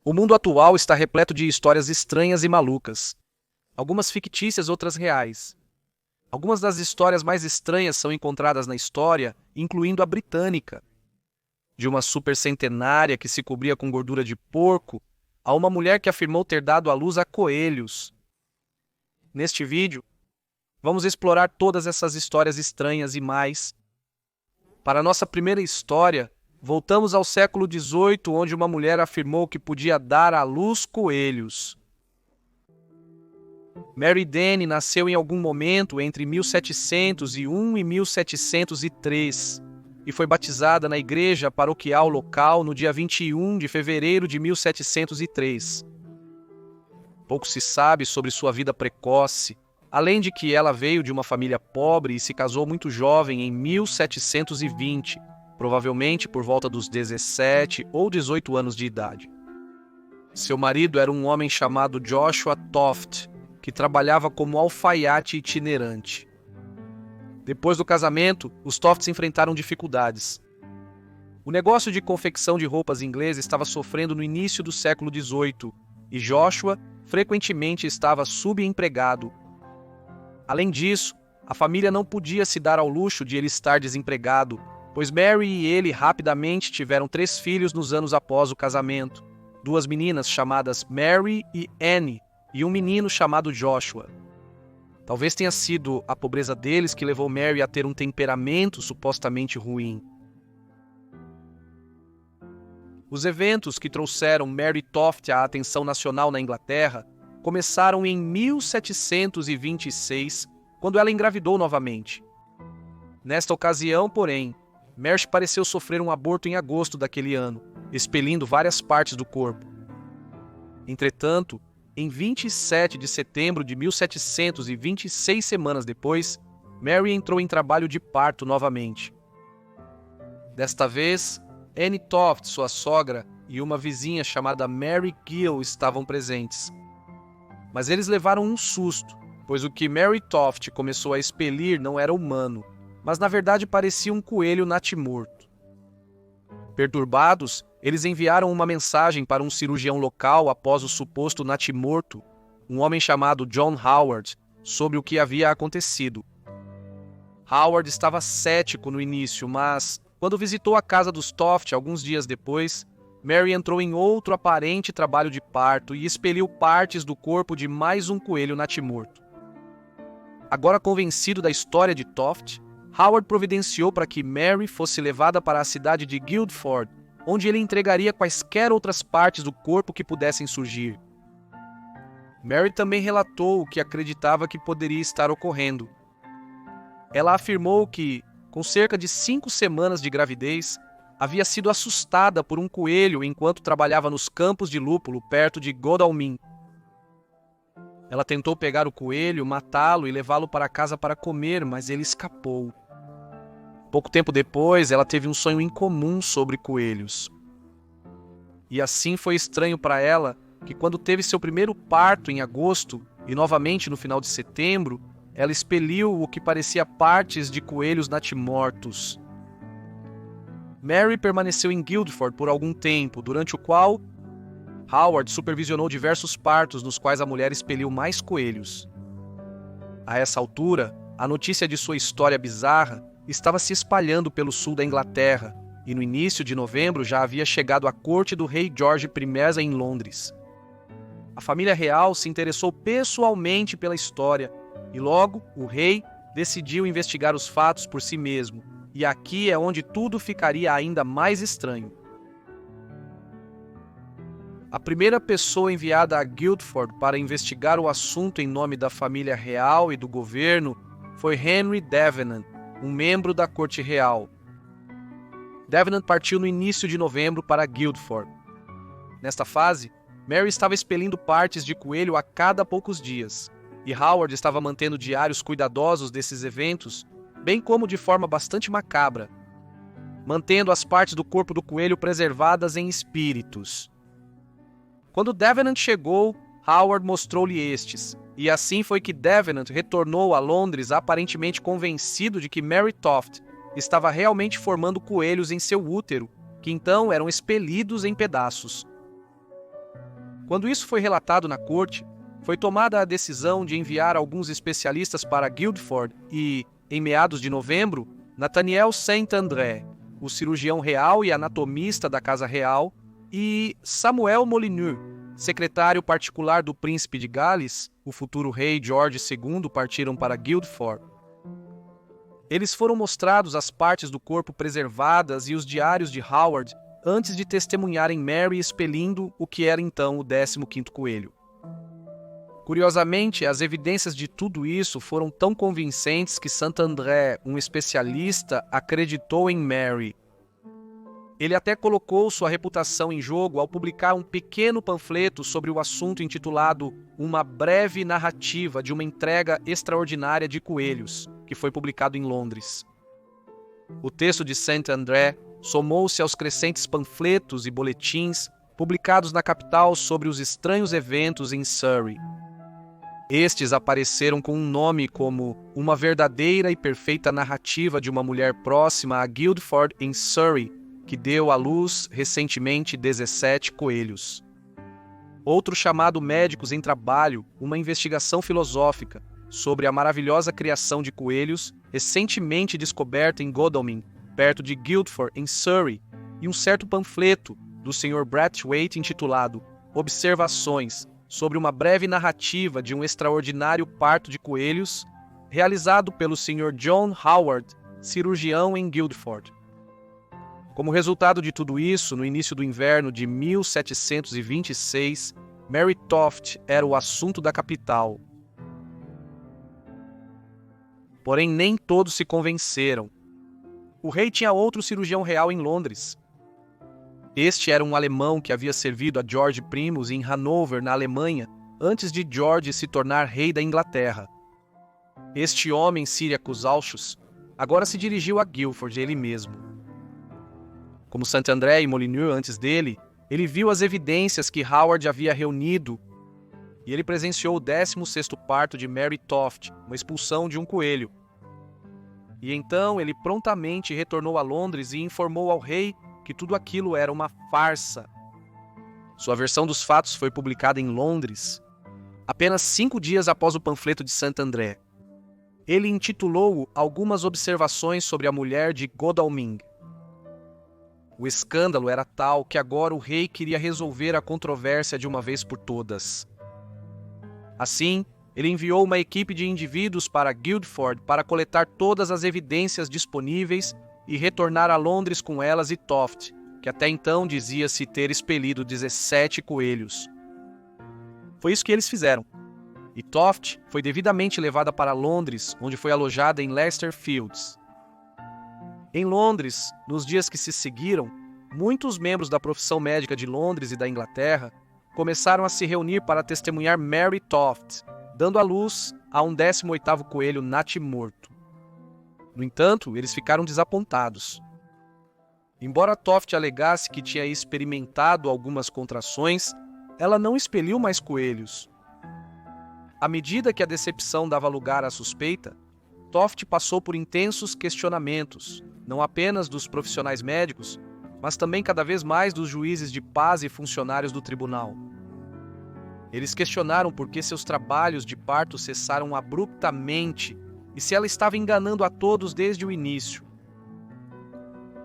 O mundo atual está repleto de histórias estranhas e malucas. Algumas fictícias, outras reais. Algumas das histórias mais estranhas são encontradas na história, incluindo a britânica. De uma supercentenária que se cobria com gordura de porco, a uma mulher que afirmou ter dado à luz a coelhos. Neste vídeo, vamos explorar todas essas histórias estranhas e mais. Para a nossa primeira história, voltamos ao século XVIII, onde uma mulher afirmou que podia dar à luz coelhos. Mary Dane nasceu em algum momento entre 1701 e 1703 e foi batizada na igreja paroquial local no dia 21 de fevereiro de 1703. Pouco se sabe sobre sua vida precoce, além de que ela veio de uma família pobre e se casou muito jovem em 1720, provavelmente por volta dos 17 ou 18 anos de idade. Seu marido era um homem chamado Joshua Toft, que trabalhava como alfaiate itinerante. Depois do casamento, os Tofts enfrentaram dificuldades. O negócio de confecção de roupas inglês estava sofrendo no início do século XVIII e Joshua frequentemente estava subempregado. Além disso, a família não podia se dar ao luxo de ele estar desempregado, pois Mary e ele rapidamente tiveram 3 filhos nos anos após o casamento, 2 meninas chamadas Mary e Anne e um menino chamado Joshua. Talvez tenha sido a pobreza deles que levou Mary a ter um temperamento supostamente ruim. Os eventos que trouxeram Mary Toft à atenção nacional na Inglaterra começaram em 1726, quando ela engravidou novamente. Nesta ocasião, porém, Mary pareceu sofrer um aborto em agosto daquele ano, expelindo várias partes do corpo. Entretanto, em 27 de setembro de 1726 semanas depois, Mary entrou em trabalho de parto novamente. Desta vez, Anne Toft, sua sogra, e uma vizinha chamada Mary Gill estavam presentes. Mas eles levaram um susto, pois o que Mary Toft começou a expelir não era humano, mas na verdade parecia um coelho natimorto. Perturbados, eles enviaram uma mensagem para um cirurgião local após o suposto natimorto, um homem chamado John Howard, sobre o que havia acontecido. Howard estava cético no início, mas, quando visitou a casa dos Toft alguns dias depois, Mary entrou em outro aparente trabalho de parto e expeliu partes do corpo de mais um coelho natimorto. Agora convencido da história de Toft, Howard providenciou para que Mary fosse levada para a cidade de Guildford, onde ele entregaria quaisquer outras partes do corpo que pudessem surgir. Mary também relatou o que acreditava que poderia estar ocorrendo. Ela afirmou que, com cerca de 5 semanas de gravidez, havia sido assustada por um coelho enquanto trabalhava nos campos de lúpulo perto de Godalming. Ela tentou pegar o coelho, matá-lo e levá-lo para casa para comer, mas ele escapou. Pouco tempo depois, ela teve um sonho incomum sobre coelhos. E assim foi estranho para ela que, quando teve seu primeiro parto em agosto e novamente no final de setembro, ela expeliu o que parecia partes de coelhos natimortos. Mary permaneceu em Guildford por algum tempo, durante o qual Howard supervisionou diversos partos nos quais a mulher expeliu mais coelhos. A essa altura, a notícia de sua história bizarra estava se espalhando pelo sul da Inglaterra, e no início de novembro já havia chegado à corte do rei George I em Londres. A família real se interessou pessoalmente pela história, e logo o rei decidiu investigar os fatos por si mesmo, e aqui é onde tudo ficaria ainda mais estranho. A primeira pessoa enviada a Guildford para investigar o assunto em nome da família real e do governo foi Henry Davenant, um membro da corte real. Davenant partiu no início de novembro para Guildford. Nesta fase, Mary estava expelindo partes de coelho a cada poucos dias, e Howard estava mantendo diários cuidadosos desses eventos, bem como de forma bastante macabra, mantendo as partes do corpo do coelho preservadas em espíritos. Quando Davenant chegou, Howard mostrou-lhe estes, e assim foi que Davenant retornou a Londres aparentemente convencido de que Mary Toft estava realmente formando coelhos em seu útero, que então eram expelidos em pedaços. Quando isso foi relatado na corte, foi tomada a decisão de enviar alguns especialistas para Guildford e, em meados de novembro, Nathaniel Saint-André, o cirurgião real e anatomista da Casa Real, e Samuel Molyneux, secretário particular do príncipe de Gales, o futuro rei George II, partiram para Guildford. Eles foram mostrados as partes do corpo preservadas e os diários de Howard antes de testemunharem Mary expelindo o que era então o 15º coelho. Curiosamente, as evidências de tudo isso foram tão convincentes que Saint-André, um especialista, acreditou em Mary. Ele até colocou sua reputação em jogo ao publicar um pequeno panfleto sobre o assunto intitulado Uma Breve Narrativa de uma Entrega Extraordinária de Coelhos, que foi publicado em Londres. O texto de Saint-André somou-se aos crescentes panfletos e boletins publicados na capital sobre os estranhos eventos em Surrey. Estes apareceram com um nome como Uma Verdadeira e Perfeita Narrativa de uma Mulher Próxima a Guildford em Surrey, que deu à luz recentemente 17 coelhos. Outro chamado Médicos em Trabalho, uma investigação filosófica sobre a maravilhosa criação de coelhos recentemente descoberta em Godalming, perto de Guildford, em Surrey, e um certo panfleto do Sr. Brathwaite intitulado Observações sobre uma breve narrativa de um extraordinário parto de coelhos, realizado pelo Sr. John Howard, cirurgião em Guildford. Como resultado de tudo isso, no início do inverno de 1726, Mary Toft era o assunto da capital. Porém, nem todos se convenceram. O rei tinha outro cirurgião real em Londres. Este era um alemão que havia servido a George Primus em Hanover, na Alemanha, antes de George se tornar rei da Inglaterra. Este homem, Cyriacus Alchus, agora se dirigiu a Guildford ele mesmo. Como Saint-André e Molyneux antes dele, ele viu as evidências que Howard havia reunido e ele presenciou o 16º parto de Mary Toft, uma expulsão de um coelho. E então ele prontamente retornou a Londres e informou ao rei que tudo aquilo era uma farsa. Sua versão dos fatos foi publicada em Londres, apenas 5 dias após o panfleto de Saint-André. Ele intitulou-o Algumas Observações sobre a Mulher de Godalming. O escândalo era tal que agora o rei queria resolver a controvérsia de uma vez por todas. Assim, ele enviou uma equipe de indivíduos para Guildford para coletar todas as evidências disponíveis e retornar a Londres com elas e Toft, que até então dizia-se ter expelido 17 coelhos. Foi isso que eles fizeram. E Toft foi devidamente levada para Londres, onde foi alojada em Leicester Fields. Em Londres, nos dias que se seguiram, muitos membros da profissão médica de Londres e da Inglaterra começaram a se reunir para testemunhar Mary Toft, dando à luz a um 18º coelho natimorto. No entanto, eles ficaram desapontados. Embora Toft alegasse que tinha experimentado algumas contrações, ela não expeliu mais coelhos. À medida que a decepção dava lugar à suspeita, Toft passou por intensos questionamentos, não apenas dos profissionais médicos, mas também cada vez mais dos juízes de paz e funcionários do tribunal. Eles questionaram por que seus trabalhos de parto cessaram abruptamente e se ela estava enganando a todos desde o início.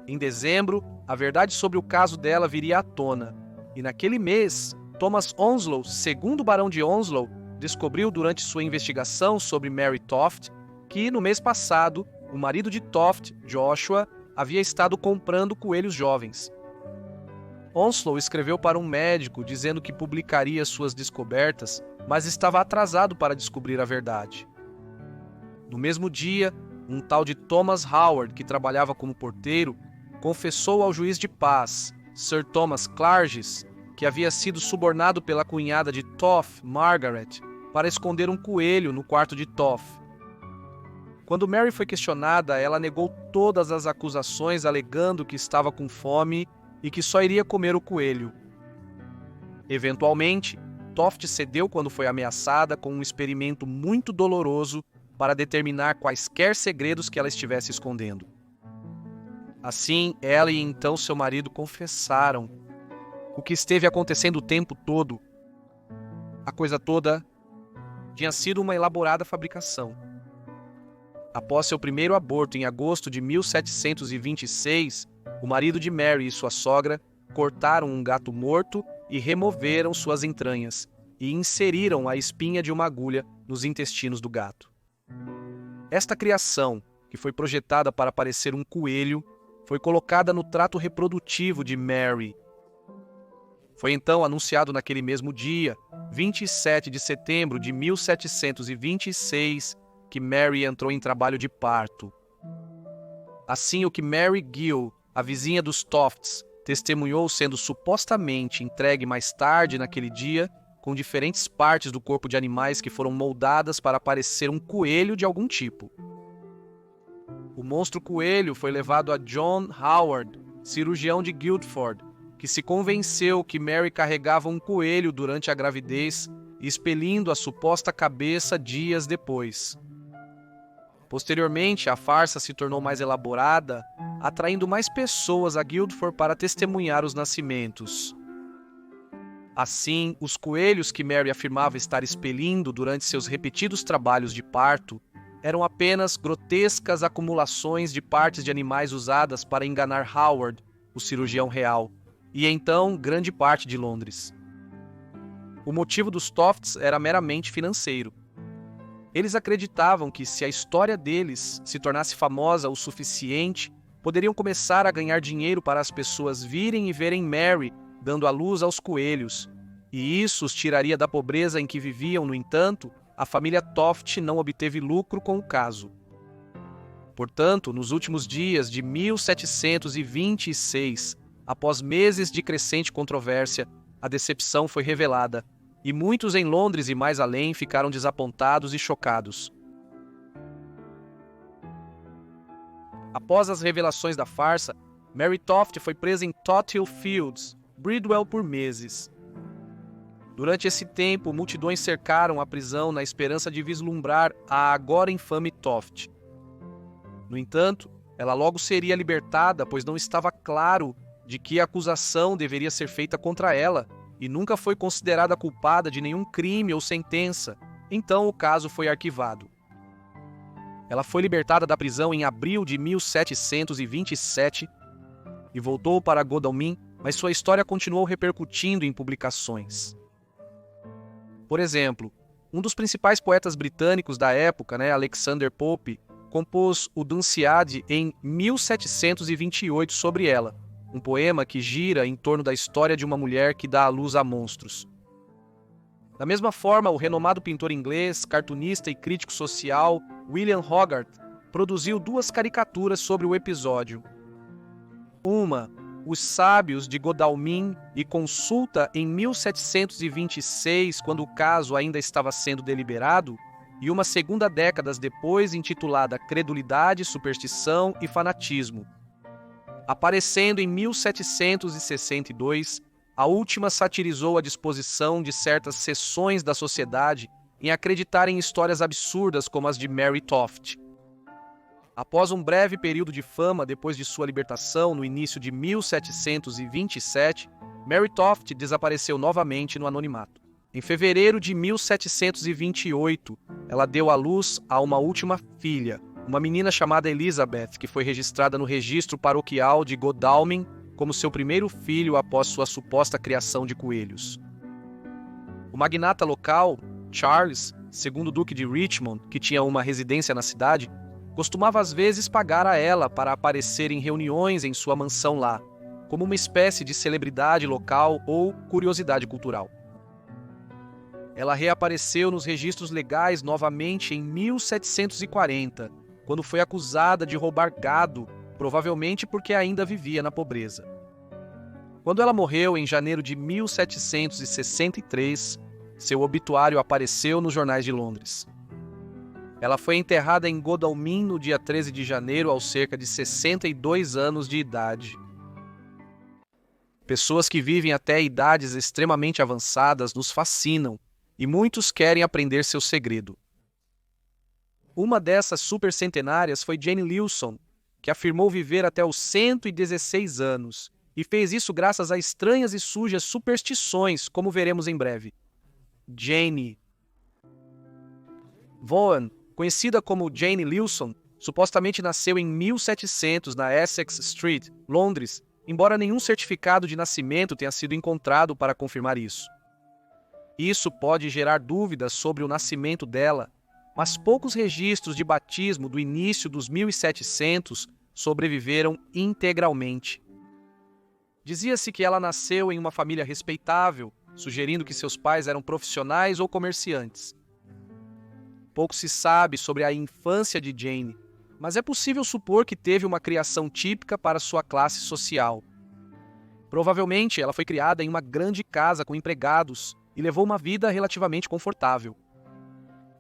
Em dezembro, a verdade sobre o caso dela viria à tona, e naquele mês, Thomas Onslow, segundo barão de Onslow, descobriu durante sua investigação sobre Mary Toft que, no mês passado, o marido de Toft, Joshua, havia estado comprando coelhos jovens. Onslow escreveu para um médico dizendo que publicaria suas descobertas, mas estava atrasado para descobrir a verdade. No mesmo dia, um tal de Thomas Howard, que trabalhava como porteiro, confessou ao juiz de paz, Sir Thomas Clarges, que havia sido subornado pela cunhada de Toff, Margaret, para esconder um coelho no quarto de Toff. Quando Mary foi questionada, ela negou todas as acusações, alegando que estava com fome e que só iria comer o coelho. Eventualmente, Toft cedeu quando foi ameaçada com um experimento muito doloroso para determinar quaisquer segredos que ela estivesse escondendo. Assim, ela e então seu marido confessaram o que esteve acontecendo o tempo todo, A coisa toda tinha sido uma elaborada fabricação. Após seu primeiro aborto em agosto de 1726, o marido de Mary e sua sogra cortaram um gato morto e removeram suas entranhas e inseriram a espinha de uma agulha nos intestinos do gato. Esta criação, que foi projetada para parecer um coelho, foi colocada no trato reprodutivo de Mary. Foi então anunciado naquele mesmo dia, 27 de setembro de 1726, que Mary entrou em trabalho de parto. Assim, o que Mary Gill, a vizinha dos Tofts, testemunhou sendo supostamente entregue mais tarde naquele dia, com diferentes partes do corpo de animais que foram moldadas para parecer um coelho de algum tipo. O monstro coelho foi levado a John Howard, cirurgião de Guildford, que se convenceu que Mary carregava um coelho durante a gravidez, expelindo a suposta cabeça dias depois. Posteriormente, a farsa se tornou mais elaborada, atraindo mais pessoas a Guildford para testemunhar os nascimentos. Assim, os coelhos que Mary afirmava estar expelindo durante seus repetidos trabalhos de parto eram apenas grotescas acumulações de partes de animais usadas para enganar Howard, o cirurgião real, e então grande parte de Londres. O motivo dos Tofts era meramente financeiro. Eles acreditavam que, se a história deles se tornasse famosa o suficiente, poderiam começar a ganhar dinheiro para as pessoas virem e verem Mary dando à luz aos coelhos, e isso os tiraria da pobreza em que viviam. No entanto, a família Toft não obteve lucro com o caso. Portanto, nos últimos dias de 1726, após meses de crescente controvérsia, a decepção foi revelada, e muitos em Londres e mais além ficaram desapontados e chocados. Após as revelações da farsa, Mary Toft foi presa em Tothill Fields, Bridewell, por meses. Durante esse tempo, multidões cercaram a prisão na esperança de vislumbrar a agora infame Toft. No entanto, ela logo seria libertada, pois não estava claro de que a acusação deveria ser feita contra ela, e nunca foi considerada culpada de nenhum crime ou sentença, então o caso foi arquivado. Ela foi libertada da prisão em abril de 1727 e voltou para Godalming, mas sua história continuou repercutindo em publicações. Por exemplo, um dos principais poetas britânicos da época, Alexander Pope, compôs o Dunciad em 1728 sobre ela, um poema que gira em torno da história de uma mulher que dá à luz a monstros. Da mesma forma, o renomado pintor inglês, cartunista e crítico social William Hogarth produziu 2 caricaturas sobre o episódio. Uma, Os Sábios de Godalming e Consulta, em 1726, quando o caso ainda estava sendo deliberado, e uma segunda décadas depois, intitulada Credulidade, Superstição e Fanatismo. Aparecendo em 1762, a última satirizou a disposição de certas seções da sociedade em acreditar em histórias absurdas como as de Mary Toft. Após um breve período de fama depois de sua libertação no início de 1727, Mary Toft desapareceu novamente no anonimato. Em fevereiro de 1728, ela deu à luz a uma última filha, uma menina chamada Elizabeth, que foi registrada no registro paroquial de Godalming como seu primeiro filho após sua suposta criação de coelhos. O magnata local, Charles, segundo Duque de Richmond, que tinha uma residência na cidade, costumava às vezes pagar a ela para aparecer em reuniões em sua mansão lá, como uma espécie de celebridade local ou curiosidade cultural. Ela reapareceu nos registros legais novamente em 1740, quando foi acusada de roubar gado, provavelmente porque ainda vivia na pobreza. Quando ela morreu em janeiro de 1763, seu obituário apareceu nos jornais de Londres. Ela foi enterrada em Godalming no dia 13 de janeiro, aos cerca de 62 anos de idade. Pessoas que vivem até idades extremamente avançadas nos fascinam, e muitos querem aprender seu segredo. Uma dessas supercentenárias foi Jane Lewson, que afirmou viver até os 116 anos, e fez isso graças a estranhas e sujas superstições, como veremos em breve. Jane Vaughan, conhecida como Jane Lilson, supostamente nasceu em 1700 na Essex Street, Londres, embora nenhum certificado de nascimento tenha sido encontrado para confirmar isso. Isso pode gerar dúvidas sobre o nascimento dela, mas poucos registros de batismo do início dos 1700 sobreviveram integralmente. Dizia-se que ela nasceu em uma família respeitável, sugerindo que seus pais eram profissionais ou comerciantes. Pouco se sabe sobre a infância de Jane, mas é possível supor que teve uma criação típica para sua classe social. Provavelmente ela foi criada em uma grande casa com empregados e levou uma vida relativamente confortável.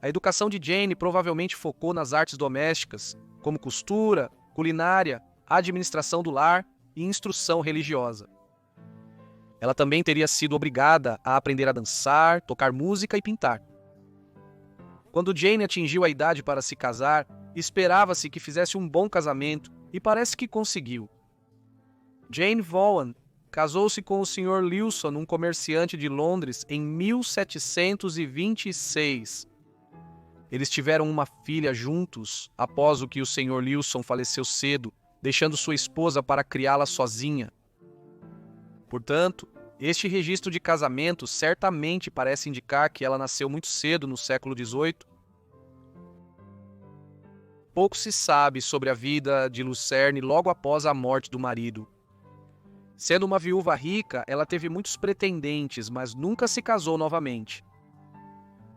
A educação de Jane provavelmente focou nas artes domésticas, como costura, culinária, administração do lar e instrução religiosa. Ela também teria sido obrigada a aprender a dançar, tocar música e pintar. Quando Jane atingiu a idade para se casar, esperava-se que fizesse um bom casamento e parece que conseguiu. Jane Vaughan casou-se com o Sr. Lilson, um comerciante de Londres, em 1726. Eles tiveram uma filha juntos após o que o Sr. Lilson faleceu cedo, deixando sua esposa para criá-la sozinha. Portanto, este registro de casamento certamente parece indicar que ela nasceu muito cedo no século XVIII. Pouco se sabe sobre a vida de Lucerne logo após a morte do marido. Sendo uma viúva rica, ela teve muitos pretendentes, mas nunca se casou novamente.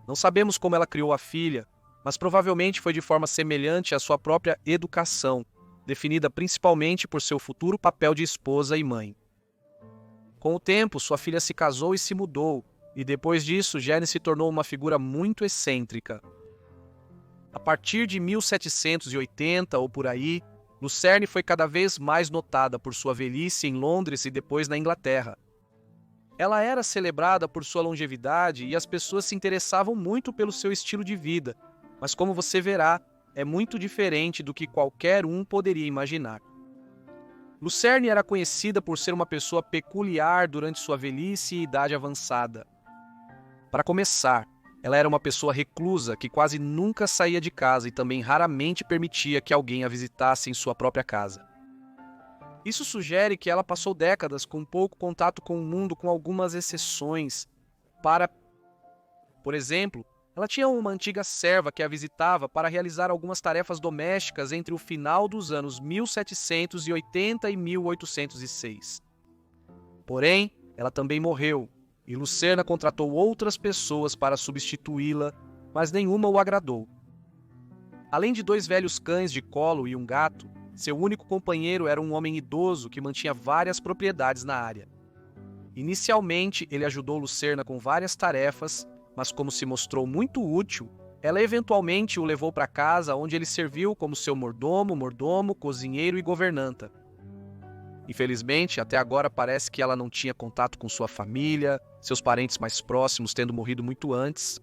Não sabemos como ela criou a filha, mas provavelmente foi de forma semelhante à sua própria educação, definida principalmente por seu futuro papel de esposa e mãe. Com o tempo, sua filha se casou e se mudou, e depois disso, Jane se tornou uma figura muito excêntrica. A partir de 1780 ou por aí, Lucerne foi cada vez mais notada por sua velhice em Londres e depois na Inglaterra. Ela era celebrada por sua longevidade e as pessoas se interessavam muito pelo seu estilo de vida, mas como você verá, é muito diferente do que qualquer um poderia imaginar. Lucerne era conhecida por ser uma pessoa peculiar durante sua velhice e idade avançada. Para começar, ela era uma pessoa reclusa que quase nunca saía de casa e também raramente permitia que alguém a visitasse em sua própria casa. Isso sugere que ela passou décadas com pouco contato com o mundo, com algumas exceções. Por exemplo, ela tinha uma antiga serva que a visitava para realizar algumas tarefas domésticas entre o final dos anos 1780 e 1806. Porém, ela também morreu, e Lucerna contratou outras pessoas para substituí-la, mas nenhuma o agradou. Além de 2 velhos cães de colo e um gato, seu único companheiro era um homem idoso que mantinha várias propriedades na área. Inicialmente, ele ajudou Lucerna com várias tarefas, mas como se mostrou muito útil, ela eventualmente o levou para casa, onde ele serviu como seu mordomo, cozinheiro e governanta. Infelizmente, até agora parece que ela não tinha contato com sua família, seus parentes mais próximos tendo morrido muito antes.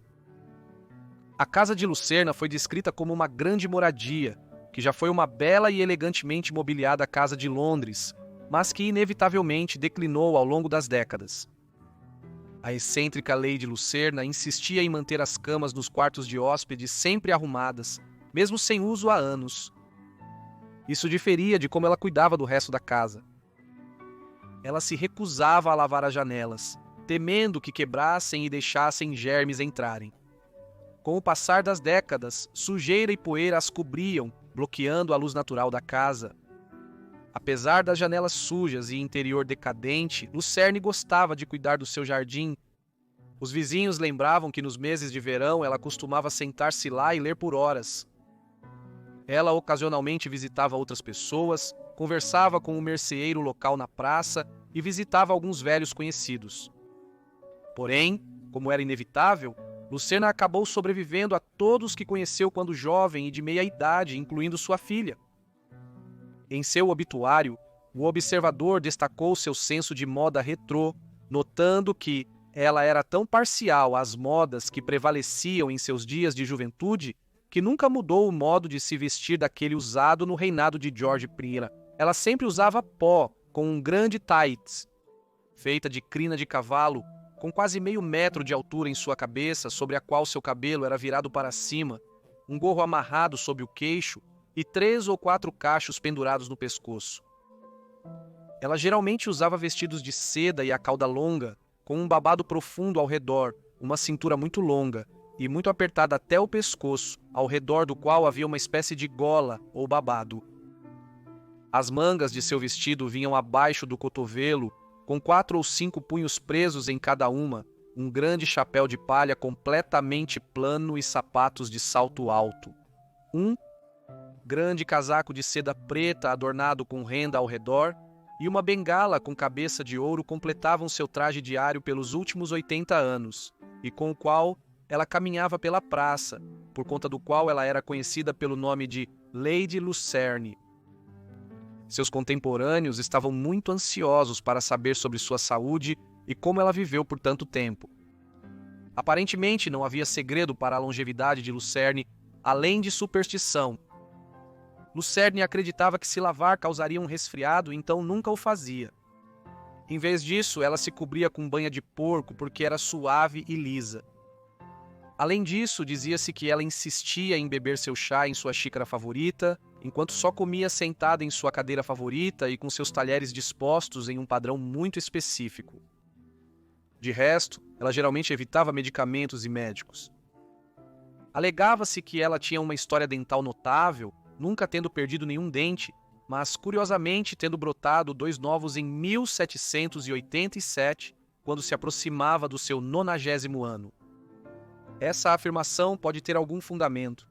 A casa de Lucerna foi descrita como uma grande moradia, que já foi uma bela e elegantemente mobiliada casa de Londres, mas que inevitavelmente declinou ao longo das décadas. A excêntrica Lady Lucerna insistia em manter as camas nos quartos de hóspedes sempre arrumadas, mesmo sem uso há anos. Isso diferia de como ela cuidava do resto da casa. Ela se recusava a lavar as janelas, temendo que quebrassem e deixassem germes entrarem. Com o passar das décadas, sujeira e poeira as cobriam, bloqueando a luz natural da casa. Apesar das janelas sujas e interior decadente, Lucerne gostava de cuidar do seu jardim. Os vizinhos lembravam que nos meses de verão ela costumava sentar-se lá e ler por horas. Ela ocasionalmente visitava outras pessoas, conversava com o merceeiro local na praça e visitava alguns velhos conhecidos. Porém, como era inevitável, Lucerna acabou sobrevivendo a todos que conheceu quando jovem e de meia idade, incluindo sua filha. Em seu obituário, o observador destacou seu senso de moda retrô, notando que ela era tão parcial às modas que prevaleciam em seus dias de juventude que nunca mudou o modo de se vestir daquele usado no reinado de George I. Ela sempre usava pó, com um grande tights, feita de crina de cavalo, com quase meio metro de altura em sua cabeça, sobre a qual seu cabelo era virado para cima, um gorro amarrado sob o queixo e 3 ou 4 cachos pendurados no pescoço. Ela geralmente usava vestidos de seda e a cauda longa, com um babado profundo ao redor, uma cintura muito longa e muito apertada até o pescoço, ao redor do qual havia uma espécie de gola ou babado. As mangas de seu vestido vinham abaixo do cotovelo, com 4 ou 5 punhos presos em cada uma, um grande chapéu de palha completamente plano e sapatos de salto alto. Um grande casaco de seda preta adornado com renda ao redor e uma bengala com cabeça de ouro completavam seu traje diário pelos últimos 80 anos, e com o qual ela caminhava pela praça, por conta do qual ela era conhecida pelo nome de Lady Lucerne. Seus contemporâneos estavam muito ansiosos para saber sobre sua saúde e como ela viveu por tanto tempo. Aparentemente não havia segredo para a longevidade de Lucerne, além de superstição. Lucerne acreditava que se lavar causaria um resfriado, então nunca o fazia. Em vez disso, ela se cobria com banha de porco porque era suave e lisa. Além disso, dizia-se que ela insistia em beber seu chá em sua xícara favorita, enquanto só comia sentada em sua cadeira favorita e com seus talheres dispostos em um padrão muito específico. De resto, ela geralmente evitava medicamentos e médicos. Alegava-se que ela tinha uma história dental notável, nunca tendo perdido nenhum dente, mas curiosamente tendo brotado 2 novos em 1787, quando se aproximava do seu 90º ano. Essa afirmação pode ter algum fundamento.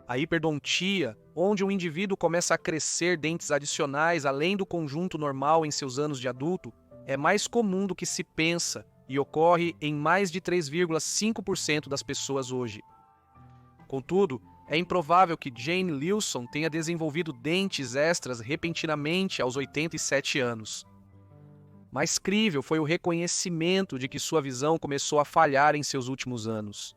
A hiperdontia, onde um indivíduo começa a crescer dentes adicionais além do conjunto normal em seus anos de adulto, é mais comum do que se pensa e ocorre em mais de 3,5% das pessoas hoje. Contudo, é improvável que Jane Lilson tenha desenvolvido dentes extras repentinamente aos 87 anos. Mais crível foi o reconhecimento de que sua visão começou a falhar em seus últimos anos.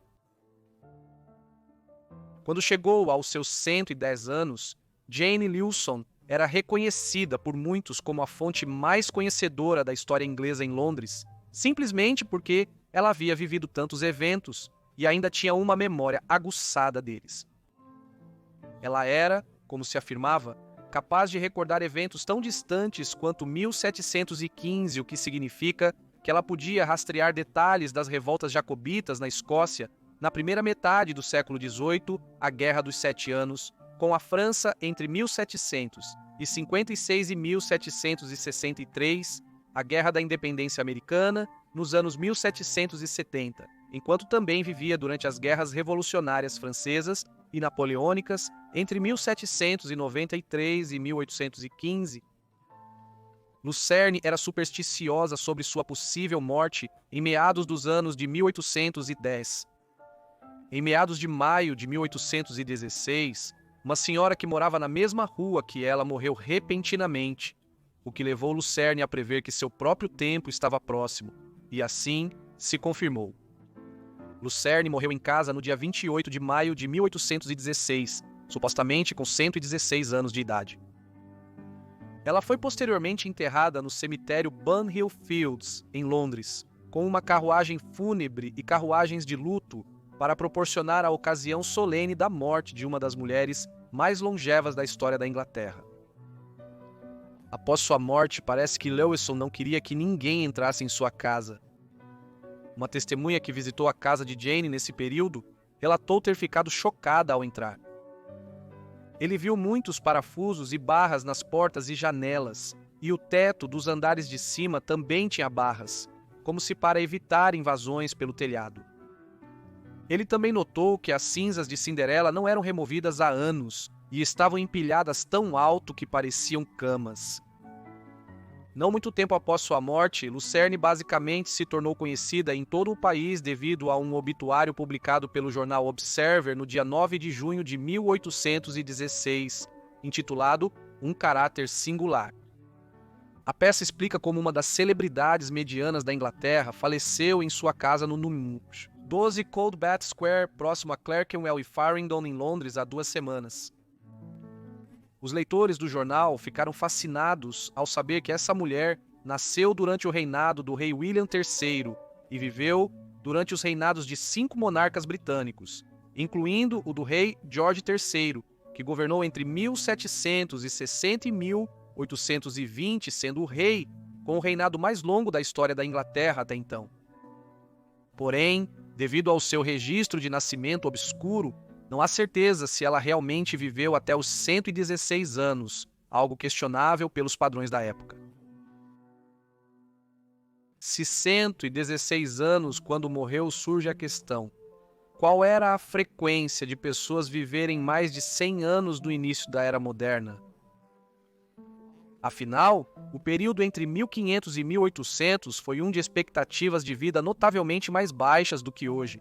Quando chegou aos seus 110 anos, Jane Lilson era reconhecida por muitos como a fonte mais conhecedora da história inglesa em Londres, simplesmente porque ela havia vivido tantos eventos e ainda tinha uma memória aguçada deles. Ela era, como se afirmava, capaz de recordar eventos tão distantes quanto 1715, o que significa que ela podia rastrear detalhes das revoltas jacobitas na Escócia na primeira metade do século XVIII, a Guerra dos 7 Anos, com a França entre 1756 e 1763, a Guerra da Independência Americana nos anos 1770, enquanto também vivia durante as guerras revolucionárias francesas e napoleônicas entre 1793 e 1815. Lucerne era supersticiosa sobre sua possível morte em meados dos anos de 1810. Em meados de maio de 1816, uma senhora que morava na mesma rua que ela morreu repentinamente, o que levou Lucerne a prever que seu próprio tempo estava próximo, e assim se confirmou. Lucerne morreu em casa no dia 28 de maio de 1816, supostamente com 116 anos de idade. Ela foi posteriormente enterrada no cemitério Bunhill Fields, em Londres, com uma carruagem fúnebre e carruagens de luto para proporcionar a ocasião solene da morte de uma das mulheres mais longevas da história da Inglaterra. Após sua morte, parece que Lewison não queria que ninguém entrasse em sua casa. Uma testemunha que visitou a casa de Jane nesse período relatou ter ficado chocada ao entrar. Ele viu muitos parafusos e barras nas portas e janelas, e o teto dos andares de cima também tinha barras, como se para evitar invasões pelo telhado. Ele também notou que as cinzas de Cinderela não eram removidas há anos e estavam empilhadas tão alto que pareciam camas. Não muito tempo após sua morte, Lucerne basicamente se tornou conhecida em todo o país devido a um obituário publicado pelo jornal Observer no dia 9 de junho de 1816, intitulado Um Caráter Singular. A peça explica como uma das celebridades medianas da Inglaterra faleceu em sua casa no número 12 Coldbath Square, próximo a Clerkenwell e Farringdon, em Londres, há 2 semanas. Os leitores do jornal ficaram fascinados ao saber que essa mulher nasceu durante o reinado do rei William III e viveu durante os reinados de 5 monarcas britânicos, incluindo o do rei George III, que governou entre 1760 e 1820, sendo o rei com o reinado mais longo da história da Inglaterra até então. Porém, devido ao seu registro de nascimento obscuro, não há certeza se ela realmente viveu até os 116 anos, algo questionável pelos padrões da época. Se 116 anos quando morreu, surge a questão: qual era a frequência de pessoas viverem mais de 100 anos no início da Era Moderna? Afinal, o período entre 1500 e 1800 foi um de expectativas de vida notavelmente mais baixas do que hoje.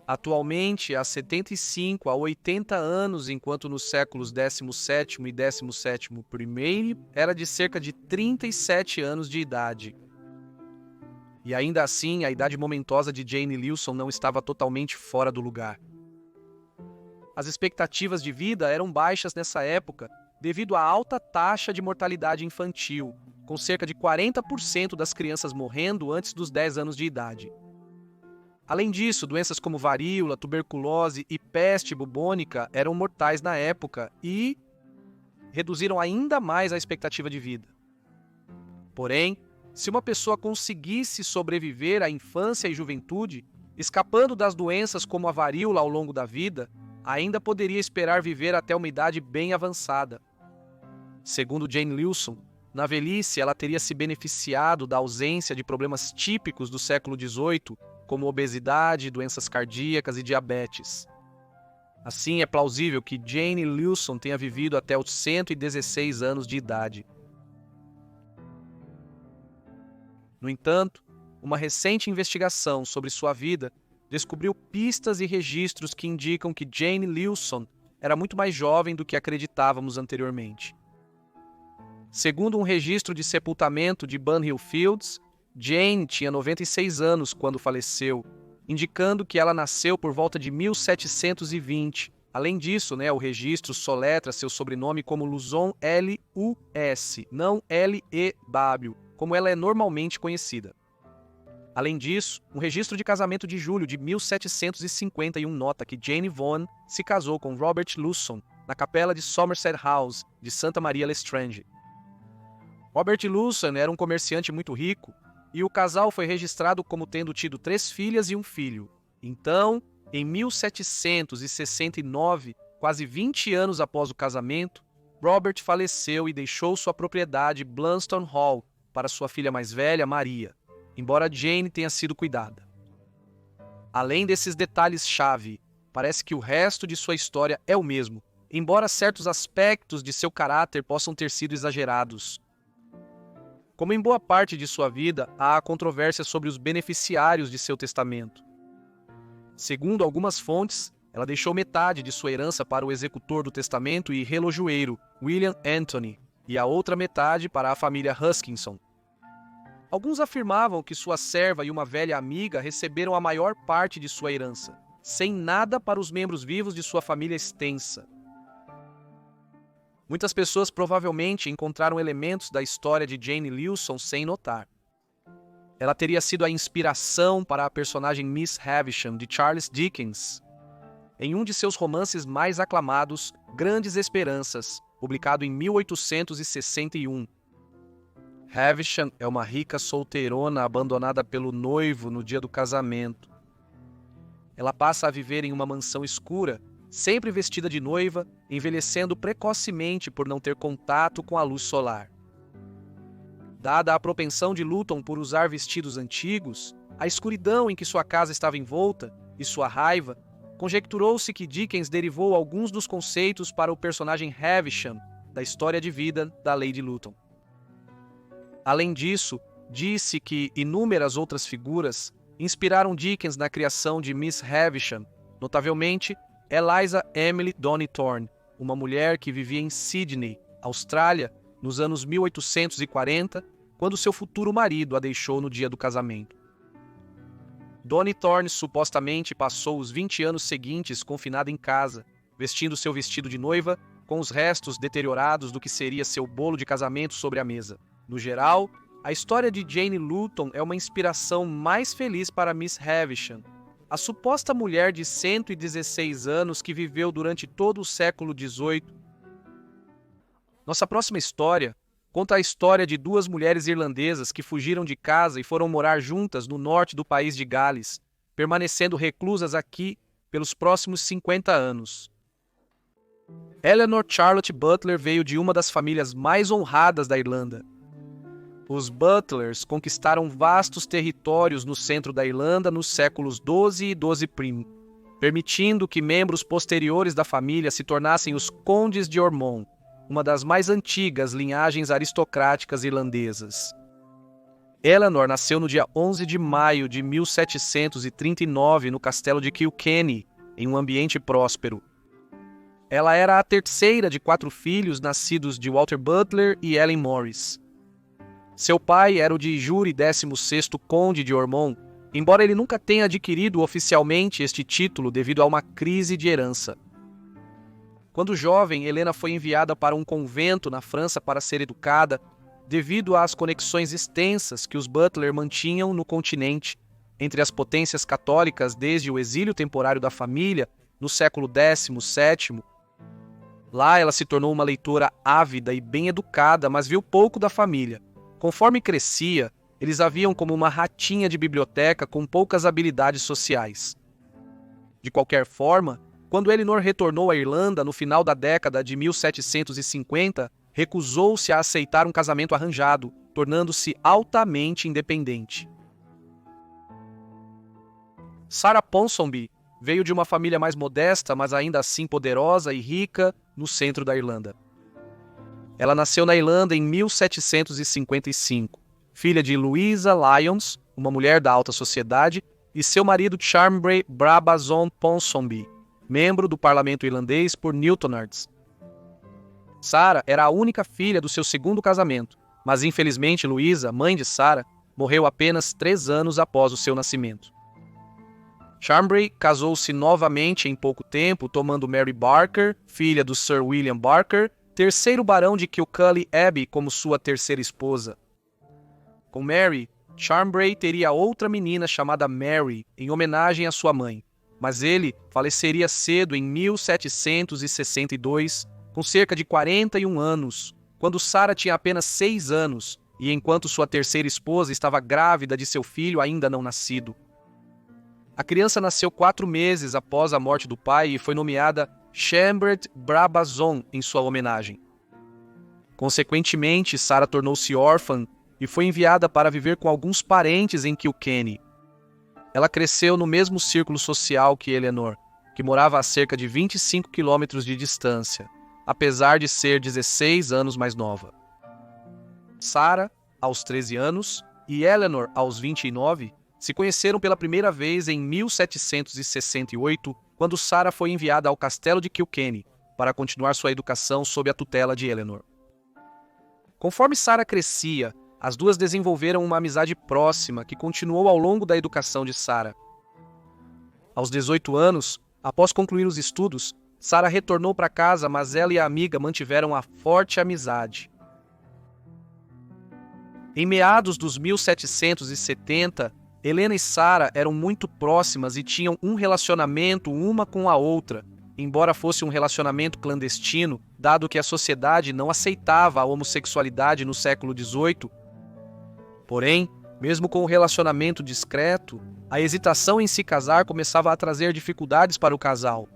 Atualmente, há 75 a 80 anos, enquanto nos séculos XVII e XVII era de cerca de 37 anos de idade. E ainda assim, a idade momentosa de Jane Leeson não estava totalmente fora do lugar. As expectativas de vida eram baixas nessa época devido à alta taxa de mortalidade infantil, com cerca de 40% das crianças morrendo antes dos 10 anos de idade. Além disso, doenças como varíola, tuberculose e peste bubônica eram mortais na época e reduziram ainda mais a expectativa de vida. Porém, se uma pessoa conseguisse sobreviver à infância e juventude, escapando das doenças como a varíola ao longo da vida, ainda poderia esperar viver até uma idade bem avançada. Segundo Jane Leeson, na velhice ela teria se beneficiado da ausência de problemas típicos do século XVIII, como obesidade, doenças cardíacas e diabetes. Assim, é plausível que Jane Leeson tenha vivido até os 116 anos de idade. No entanto, uma recente investigação sobre sua vida descobriu pistas e registros que indicam que Jane Leeson era muito mais jovem do que acreditávamos anteriormente. Segundo um registro de sepultamento de Bunhill Fields, Jane tinha 96 anos quando faleceu, indicando que ela nasceu por volta de 1720. Além disso, o registro soletra seu sobrenome como Luzon, L-U-S, não L-E-W, como ela é normalmente conhecida. Além disso, um registro de casamento de julho de 1751 nota que Jane Vaughan se casou com Robert Leeson na capela de Somerset House, de Santa Maria Lestrange. Robert Leeson era um comerciante muito rico e o casal foi registrado como tendo tido 3 filhas e um filho. Então, em 1769, quase 20 anos após o casamento, Robert faleceu e deixou sua propriedade Blunston Hall para sua filha mais velha, Maria, embora Jane tenha sido cuidada. Além desses detalhes-chave, parece que o resto de sua história é o mesmo, embora certos aspectos de seu caráter possam ter sido exagerados. Como em boa parte de sua vida, há controvérsia sobre os beneficiários de seu testamento. Segundo algumas fontes, ela deixou metade de sua herança para o executor do testamento e relojoeiro, William Anthony, e a outra metade para a família Huskinson. Alguns afirmavam que sua serva e uma velha amiga receberam a maior parte de sua herança, sem nada para os membros vivos de sua família extensa. Muitas pessoas provavelmente encontraram elementos da história de Jane Leeson sem notar. Ela teria sido a inspiração para a personagem Miss Havisham de Charles Dickens, em um de seus romances mais aclamados, Grandes Esperanças, publicado em 1861. Havisham é uma rica solteirona abandonada pelo noivo no dia do casamento. Ela passa a viver em uma mansão escura, sempre vestida de noiva, envelhecendo precocemente por não ter contato com a luz solar. Dada a propensão de Luton por usar vestidos antigos, a escuridão em que sua casa estava envolta e sua raiva, conjecturou-se que Dickens derivou alguns dos conceitos para o personagem Havisham da história de vida da Lady Luton. Além disso, disse que inúmeras outras figuras inspiraram Dickens na criação de Miss Havisham, notavelmente Eliza Emily Donnithorne, uma mulher que vivia em Sydney, Austrália, nos anos 1840, quando seu futuro marido a deixou no dia do casamento. Donnithorne supostamente passou os 20 anos seguintes confinada em casa, vestindo seu vestido de noiva, com os restos deteriorados do que seria seu bolo de casamento sobre a mesa, No geral, a história de Jane Luton é uma inspiração mais feliz para Miss Havisham, a suposta mulher de 116 anos que viveu durante todo o século XVIII. Nossa próxima história conta a história de duas mulheres irlandesas que fugiram de casa e foram morar juntas no norte do país de Gales, permanecendo reclusas aqui pelos próximos 50 anos. Eleanor Charlotte Butler veio de uma das famílias mais honradas da Irlanda. Os Butlers conquistaram vastos territórios no centro da Irlanda nos séculos XII e XII, permitindo que membros posteriores da família se tornassem os Condes de Ormond, uma das mais antigas linhagens aristocráticas irlandesas. Eleanor nasceu no dia 11 de maio de 1739 no castelo de Kilkenny, em um ambiente próspero. Ela era a terceira de 4 filhos nascidos de Walter Butler e Ellen Morris. Seu pai era o de jure 16º Conde de Ormond, embora ele nunca tenha adquirido oficialmente este título devido a uma crise de herança. Quando jovem, Helena foi enviada para um convento na França para ser educada, devido às conexões extensas que os Butler mantinham no continente, entre as potências católicas desde o exílio temporário da família, no século XVII. Lá ela se tornou uma leitora ávida e bem educada, mas viu pouco da família. Conforme crescia, eles a viam como uma ratinha de biblioteca com poucas habilidades sociais. De qualquer forma, quando Eleanor retornou à Irlanda no final da década de 1750, recusou-se a aceitar um casamento arranjado, tornando-se altamente independente. Sarah Ponsonby veio de uma família mais modesta, mas ainda assim poderosa e rica, no centro da Irlanda. Ela nasceu na Irlanda em 1755, filha de Louisa Lyons, uma mulher da alta sociedade, e seu marido Charmbrae Brabazon Ponsonby, membro do parlamento irlandês por Newtonards. Sarah era a única filha do seu segundo casamento, mas infelizmente Louisa, mãe de Sarah, morreu apenas 3 anos após o seu nascimento. Charmbrae casou-se novamente em pouco tempo, tomando Mary Barker, filha do Sir William Barker, terceiro barão de Kilcully Abbey, como sua terceira esposa. Com Mary, Charmbrae teria outra menina chamada Mary, em homenagem à sua mãe, mas ele faleceria cedo em 1762, com cerca de 41 anos, quando Sarah tinha apenas 6 anos, e enquanto sua terceira esposa estava grávida de seu filho ainda não nascido. A criança nasceu 4 meses após a morte do pai e foi nomeada Chambret Brabazon em sua homenagem. Consequentemente, Sarah tornou-se órfã e foi enviada para viver com alguns parentes em Kilkenny. Ela cresceu no mesmo círculo social que Eleanor, que morava a cerca de 25 quilômetros de distância, apesar de ser 16 anos mais nova. Sarah, aos 13 anos, e Eleanor, aos 29, se conheceram pela primeira vez em 1768, quando Sarah foi enviada ao castelo de Kilkenny para continuar sua educação sob a tutela de Eleanor. Conforme Sarah crescia, as duas desenvolveram uma amizade próxima que continuou ao longo da educação de Sarah. Aos 18 anos, após concluir os estudos, Sarah retornou para casa, mas ela e a amiga mantiveram a forte amizade. Em meados dos 1770, Helena e Sarah eram muito próximas e tinham um relacionamento uma com a outra, embora fosse um relacionamento clandestino, dado que a sociedade não aceitava a homossexualidade no século XVIII. Porém, mesmo com o relacionamento discreto, a hesitação em se casar começava a trazer dificuldades para o casal.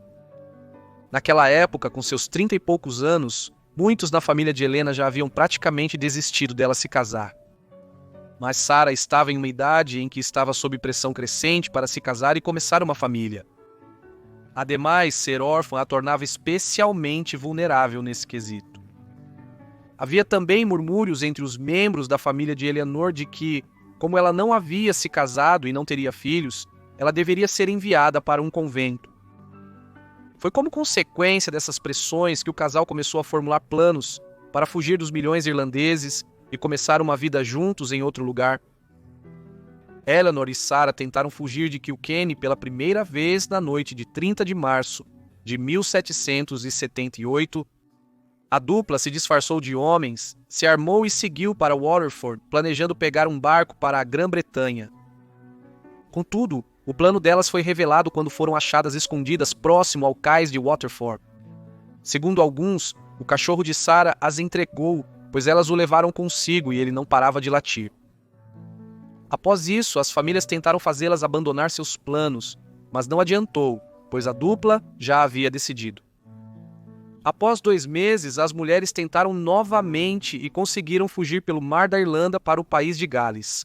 Naquela época, com seus 30 e poucos anos, muitos na família de Helena já haviam praticamente desistido dela se casar. Mas Sarah estava em uma idade em que estava sob pressão crescente para se casar e começar uma família. Ademais, ser órfã a tornava especialmente vulnerável nesse quesito. Havia também murmúrios entre os membros da família de Eleanor de que, como ela não havia se casado e não teria filhos, ela deveria ser enviada para um convento. Foi como consequência dessas pressões que o casal começou a formular planos para fugir dos milhões irlandeses e começar uma vida juntos em outro lugar. Eleanor e Sarah tentaram fugir de Kilkenny pela primeira vez na noite de 30 de março de 1778, A dupla se disfarçou de homens, se armou e seguiu para Waterford, planejando pegar um barco para a Grã-Bretanha. Contudo, o plano delas foi revelado quando foram achadas escondidas próximo ao cais de Waterford. Segundo alguns, o cachorro de Sarah as entregou, pois elas o levaram consigo e ele não parava de latir. Após isso, as famílias tentaram fazê-las abandonar seus planos, mas não adiantou, pois a dupla já havia decidido. Após 2 meses, as mulheres tentaram novamente e conseguiram fugir pelo Mar da Irlanda para o país de Gales.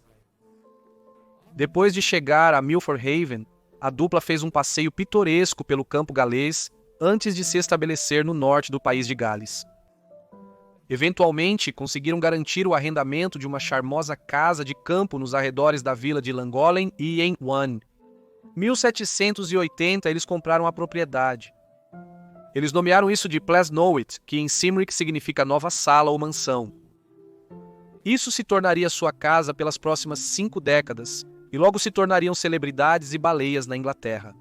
Depois de chegar a Milford Haven, a dupla fez um passeio pitoresco pelo campo galês antes de se estabelecer no norte do país de Gales. Eventualmente, conseguiram garantir o arrendamento de uma charmosa casa de campo nos arredores da vila de Llangollen e em 1780 eles compraram a propriedade. Eles nomearam isso de Plasnowit, que em Cymric significa nova sala ou mansão. Isso se tornaria sua casa pelas próximas 5 décadas, e logo se tornariam celebridades e baleias na Inglaterra.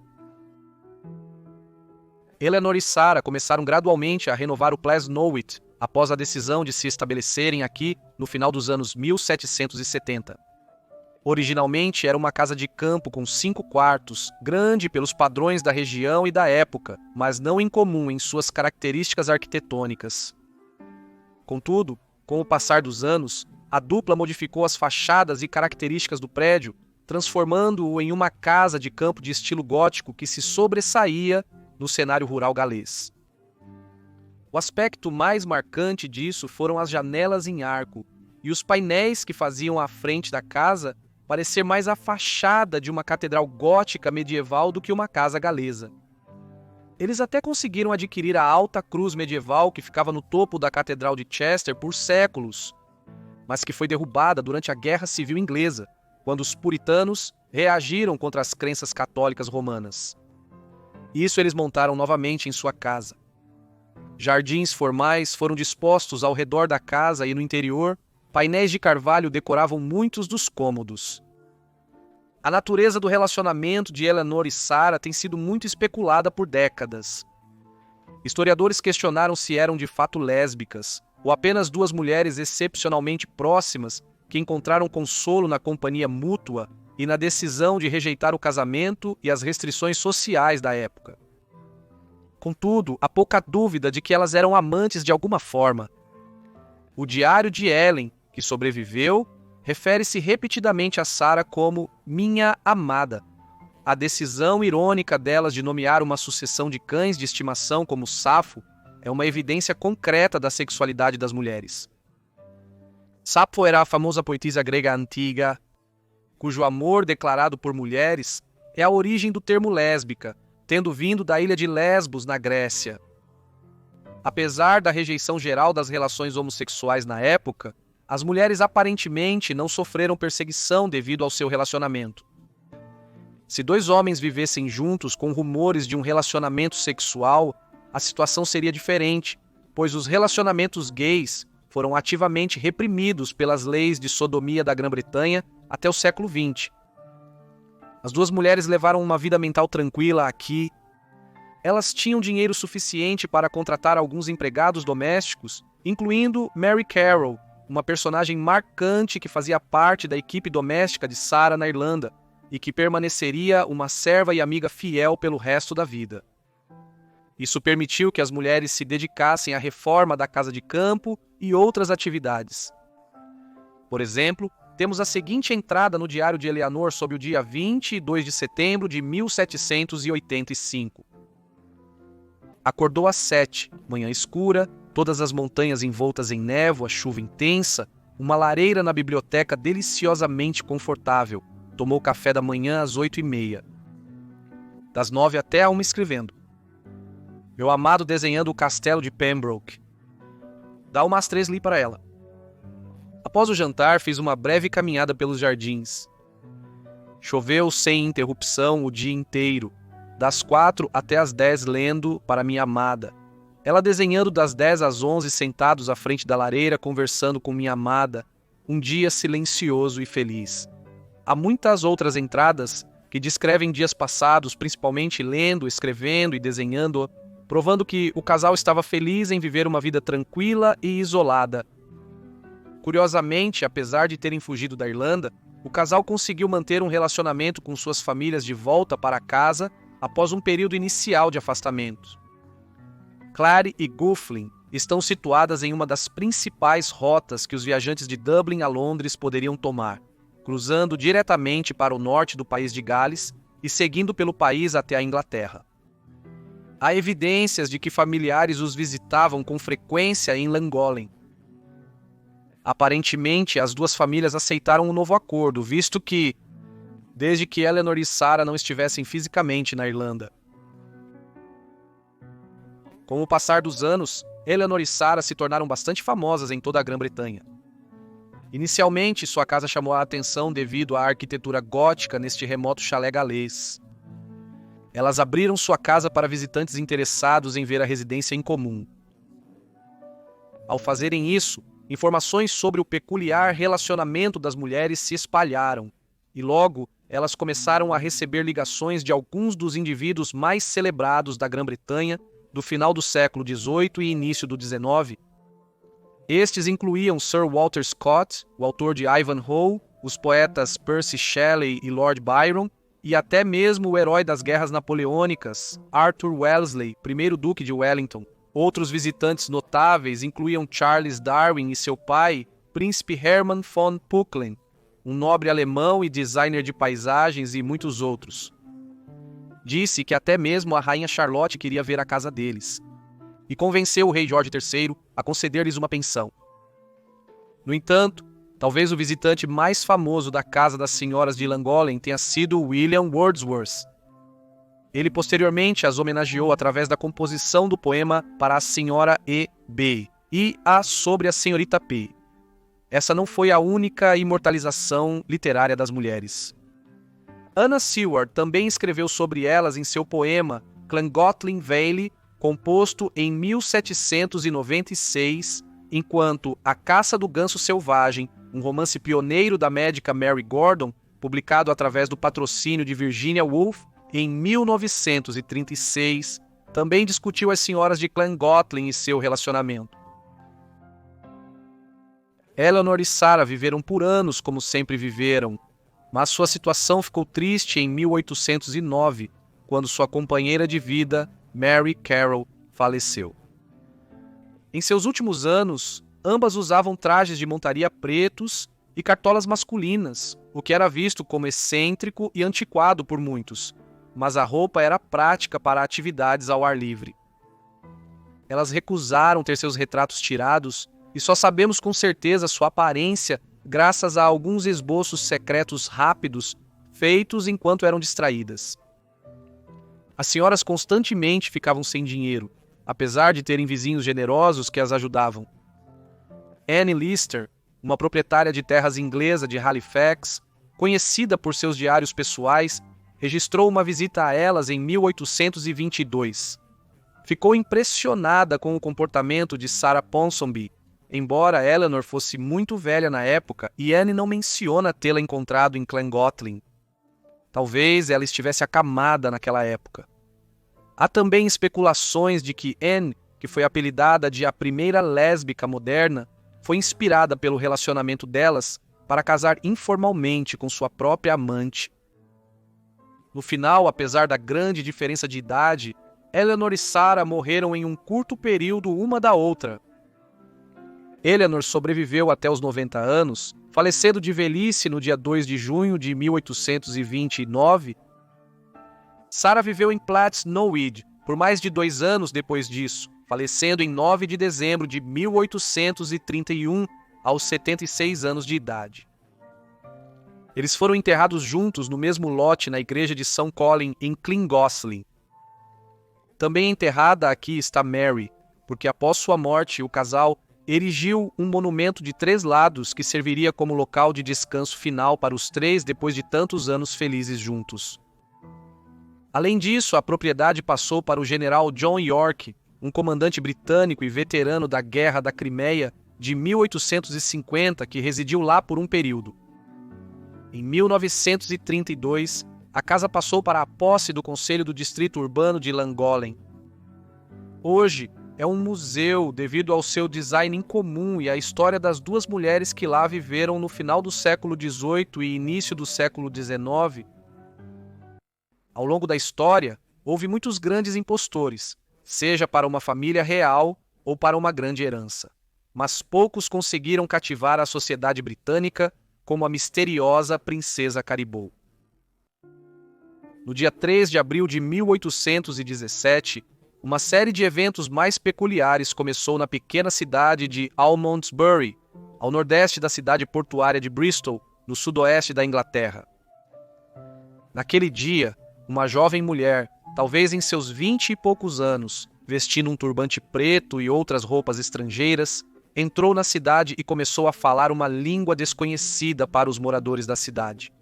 Eleanor e Sarah começaram gradualmente a renovar o Plasnowit após a decisão de se estabelecerem aqui no final dos anos 1770. Originalmente era uma casa de campo com 5 quartos, grande pelos padrões da região e da época, mas não incomum em suas características arquitetônicas. Contudo, com o passar dos anos, a dupla modificou as fachadas e características do prédio, transformando-o em uma casa de campo de estilo gótico que se sobressaía no cenário rural galês. O aspecto mais marcante disso foram as janelas em arco e os painéis que faziam à frente da casa parecer mais a fachada de uma catedral gótica medieval do que uma casa galesa. Eles até conseguiram adquirir a alta cruz medieval que ficava no topo da Catedral de Chester por séculos, mas que foi derrubada durante a Guerra Civil Inglesa, quando os puritanos reagiram contra as crenças católicas romanas. Isso eles montaram novamente em sua casa. Jardins formais foram dispostos ao redor da casa e no interior, painéis de carvalho decoravam muitos dos cômodos. A natureza do relacionamento de Eleanor e Sarah tem sido muito especulada por décadas. Historiadores questionaram se eram de fato lésbicas, ou apenas 2 mulheres excepcionalmente próximas que encontraram consolo na companhia mútua e na decisão de rejeitar o casamento e as restrições sociais da época. Contudo, há pouca dúvida de que elas eram amantes de alguma forma. O diário de Ellen, que sobreviveu, refere-se repetidamente a Sarah como minha amada. A decisão irônica delas de nomear uma sucessão de cães de estimação como Safo é uma evidência concreta da sexualidade das mulheres. Safo era a famosa poetisa grega antiga, cujo amor declarado por mulheres é a origem do termo lésbica, tendo vindo da ilha de Lesbos, na Grécia. Apesar da rejeição geral das relações homossexuais na época, as mulheres aparentemente não sofreram perseguição devido ao seu relacionamento. Se 2 homens vivessem juntos com rumores de um relacionamento sexual, a situação seria diferente, pois os relacionamentos gays foram ativamente reprimidos pelas leis de sodomia da Grã-Bretanha até o século XX. As 2 mulheres levaram uma vida mental tranquila aqui. Elas tinham dinheiro suficiente para contratar alguns empregados domésticos, incluindo Mary Carroll, uma personagem marcante que fazia parte da equipe doméstica de Sarah na Irlanda e que permaneceria uma serva e amiga fiel pelo resto da vida. Isso permitiu que as mulheres se dedicassem à reforma da casa de campo e outras atividades. Por exemplo, temos a seguinte entrada no diário de Eleanor sobre o dia 22 de setembro de 1785. Acordou às 7, manhã escura, todas as montanhas envoltas em névoa, chuva intensa, uma lareira na biblioteca deliciosamente confortável. Tomou café da manhã às 8h30. Das 9 até a 1 escrevendo. Meu amado desenhando o castelo de Pembroke. Dá umas 3 li para ela. Após o jantar, fiz uma breve caminhada pelos jardins. Choveu sem interrupção o dia inteiro, das 4 até as 10 lendo para minha amada. Ela desenhando das 10 às 11 sentados à frente da lareira conversando com minha amada. Um dia silencioso e feliz. Há muitas outras entradas que descrevem dias passados, principalmente lendo, escrevendo e desenhando, provando que o casal estava feliz em viver uma vida tranquila e isolada. Curiosamente, apesar de terem fugido da Irlanda, o casal conseguiu manter um relacionamento com suas famílias de volta para casa após um período inicial de afastamento. Clare e Gufflin estão situadas em uma das principais rotas que os viajantes de Dublin a Londres poderiam tomar, cruzando diretamente para o norte do país de Gales e seguindo pelo país até a Inglaterra. Há evidências de que familiares os visitavam com frequência em Llangollen. Aparentemente, as duas famílias aceitaram um novo acordo, visto que, desde que Eleanor e Sarah não estivessem fisicamente na Irlanda. Com o passar dos anos, Eleanor e Sarah se tornaram bastante famosas em toda a Grã-Bretanha. Inicialmente, sua casa chamou a atenção devido à arquitetura gótica neste remoto chalé galês. Elas abriram sua casa para visitantes interessados em ver a residência em comum. Ao fazerem isso, informações sobre o peculiar relacionamento das mulheres se espalharam, e logo elas começaram a receber ligações de alguns dos indivíduos mais celebrados da Grã-Bretanha do final do século XVIII e início do XIX. Estes incluíam Sir Walter Scott, o autor de Ivanhoe, os poetas Percy Shelley e Lord Byron, e até mesmo o herói das guerras napoleônicas, Arthur Wellesley, primeiro Duque de Wellington. Outros visitantes notáveis incluíam Charles Darwin e seu pai, Príncipe Hermann von Pucklen, um nobre alemão e designer de paisagens, e muitos outros. Disse que até mesmo a rainha Charlotte queria ver a casa deles, e convenceu o rei Jorge III a conceder-lhes uma pensão. No entanto, talvez o visitante mais famoso da casa das senhoras de Llangollen tenha sido William Wordsworth. Ele posteriormente as homenageou através da composição do poema Para a Senhora E.B. e a Sobre a Senhorita P. Essa não foi a única imortalização literária das mulheres. Anna Seward também escreveu sobre elas em seu poema Llangollen Vale, composto em 1796, enquanto A Caça do Ganso Selvagem, um romance pioneiro da médica Mary Gordon, publicado através do patrocínio de Virginia Woolf, em 1936, também discutiu as senhoras de Llangollen e seu relacionamento. Eleanor e Sarah viveram por anos como sempre viveram, mas sua situação ficou triste em 1809, quando sua companheira de vida, Mary Carroll, faleceu. Em seus últimos anos, ambas usavam trajes de montaria pretos e cartolas masculinas, o que era visto como excêntrico e antiquado por muitos, mas a roupa era prática para atividades ao ar livre. Elas recusaram ter seus retratos tirados e só sabemos com certeza sua aparência graças a alguns esboços secretos rápidos feitos enquanto eram distraídas. As senhoras constantemente ficavam sem dinheiro, apesar de terem vizinhos generosos que as ajudavam. Anne Lister, uma proprietária de terras inglesa de Halifax, conhecida por seus diários pessoais, registrou uma visita a elas em 1822. Ficou impressionada com o comportamento de Sarah Ponsonby, embora Eleanor fosse muito velha na época e Anne não menciona tê-la encontrado em Llangollen. Talvez ela estivesse acamada naquela época. Há também especulações de que Anne, que foi apelidada de a primeira lésbica moderna, foi inspirada pelo relacionamento delas para casar informalmente com sua própria amante. No final, apesar da grande diferença de idade, Eleanor e Sarah morreram em um curto período uma da outra. Eleanor sobreviveu até os 90 anos, falecendo de velhice no dia 2 de junho de 1829. Sarah viveu em Platts-Norwich por mais de 2 anos depois disso, falecendo em 9 de dezembro de 1831, aos 76 anos de idade. Eles foram enterrados juntos no mesmo lote na igreja de São Colin, em Llangollen. Também enterrada aqui está Mary, porque após sua morte, o casal erigiu um monumento de 3 lados que serviria como local de descanso final para os 3 depois de tantos anos felizes juntos. Além disso, a propriedade passou para o general John York, um comandante britânico e veterano da Guerra da Crimeia de 1850, que residiu lá por um período. Em 1932, a casa passou para a posse do Conselho do Distrito Urbano de Llangollen. Hoje, é um museu devido ao seu design incomum e à história das duas mulheres que lá viveram no final do século XVIII e início do século XIX. Ao longo da história, houve muitos grandes impostores, seja para uma família real ou para uma grande herança. Mas poucos conseguiram cativar a sociedade britânica como a misteriosa Princesa Caribou. No dia 3 de abril de 1817, uma série de eventos mais peculiares começou na pequena cidade de Almondsbury, ao nordeste da cidade portuária de Bristol, no sudoeste da Inglaterra. Naquele dia, uma jovem mulher, talvez em seus 20 e poucos anos, vestindo um turbante preto e outras roupas estrangeiras, entrou na cidade e começou a falar uma língua desconhecida para os moradores da cidade.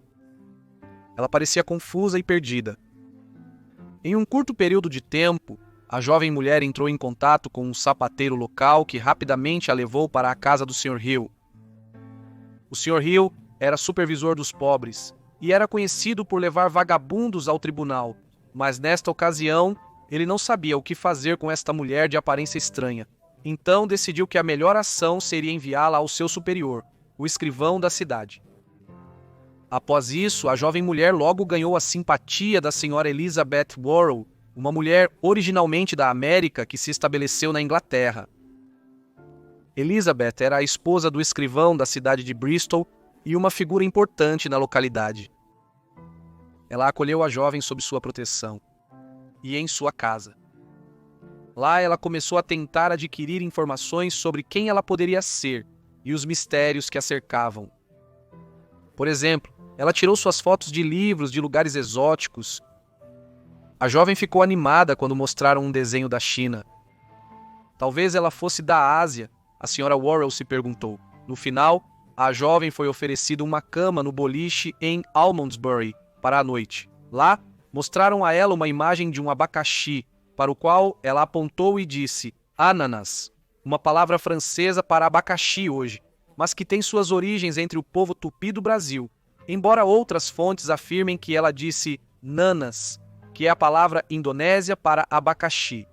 Ela parecia confusa e perdida. Em um curto período de tempo, a jovem mulher entrou em contato com um sapateiro local que rapidamente a levou para a casa do Sr. Hill. O Sr. Hill era supervisor dos pobres e era conhecido por levar vagabundos ao tribunal, mas nesta ocasião ele não sabia o que fazer com esta mulher de aparência estranha. Então decidiu que a melhor ação seria enviá-la ao seu superior, o escrivão da cidade. Após isso, a jovem mulher logo ganhou a simpatia da senhora Elizabeth Worrell, uma mulher originalmente da América que se estabeleceu na Inglaterra. Elizabeth era a esposa do escrivão da cidade de Bristol e uma figura importante na localidade. Ela acolheu a jovem sob sua proteção e em sua casa. Lá ela começou a tentar adquirir informações sobre quem ela poderia ser e os mistérios que a cercavam. Por exemplo, ela tirou suas fotos de livros de lugares exóticos. A jovem ficou animada quando mostraram um desenho da China. Talvez ela fosse da Ásia, a senhora Worrell se perguntou. No final, a jovem foi oferecida uma cama no boliche em Almondsbury para a noite. Lá, mostraram a ela uma imagem de um abacaxi, para o qual ela apontou e disse ananas, uma palavra francesa para abacaxi hoje, mas que tem suas origens entre o povo tupi do Brasil, embora outras fontes afirmem que ela disse nanas, que é a palavra indonésia para abacaxi.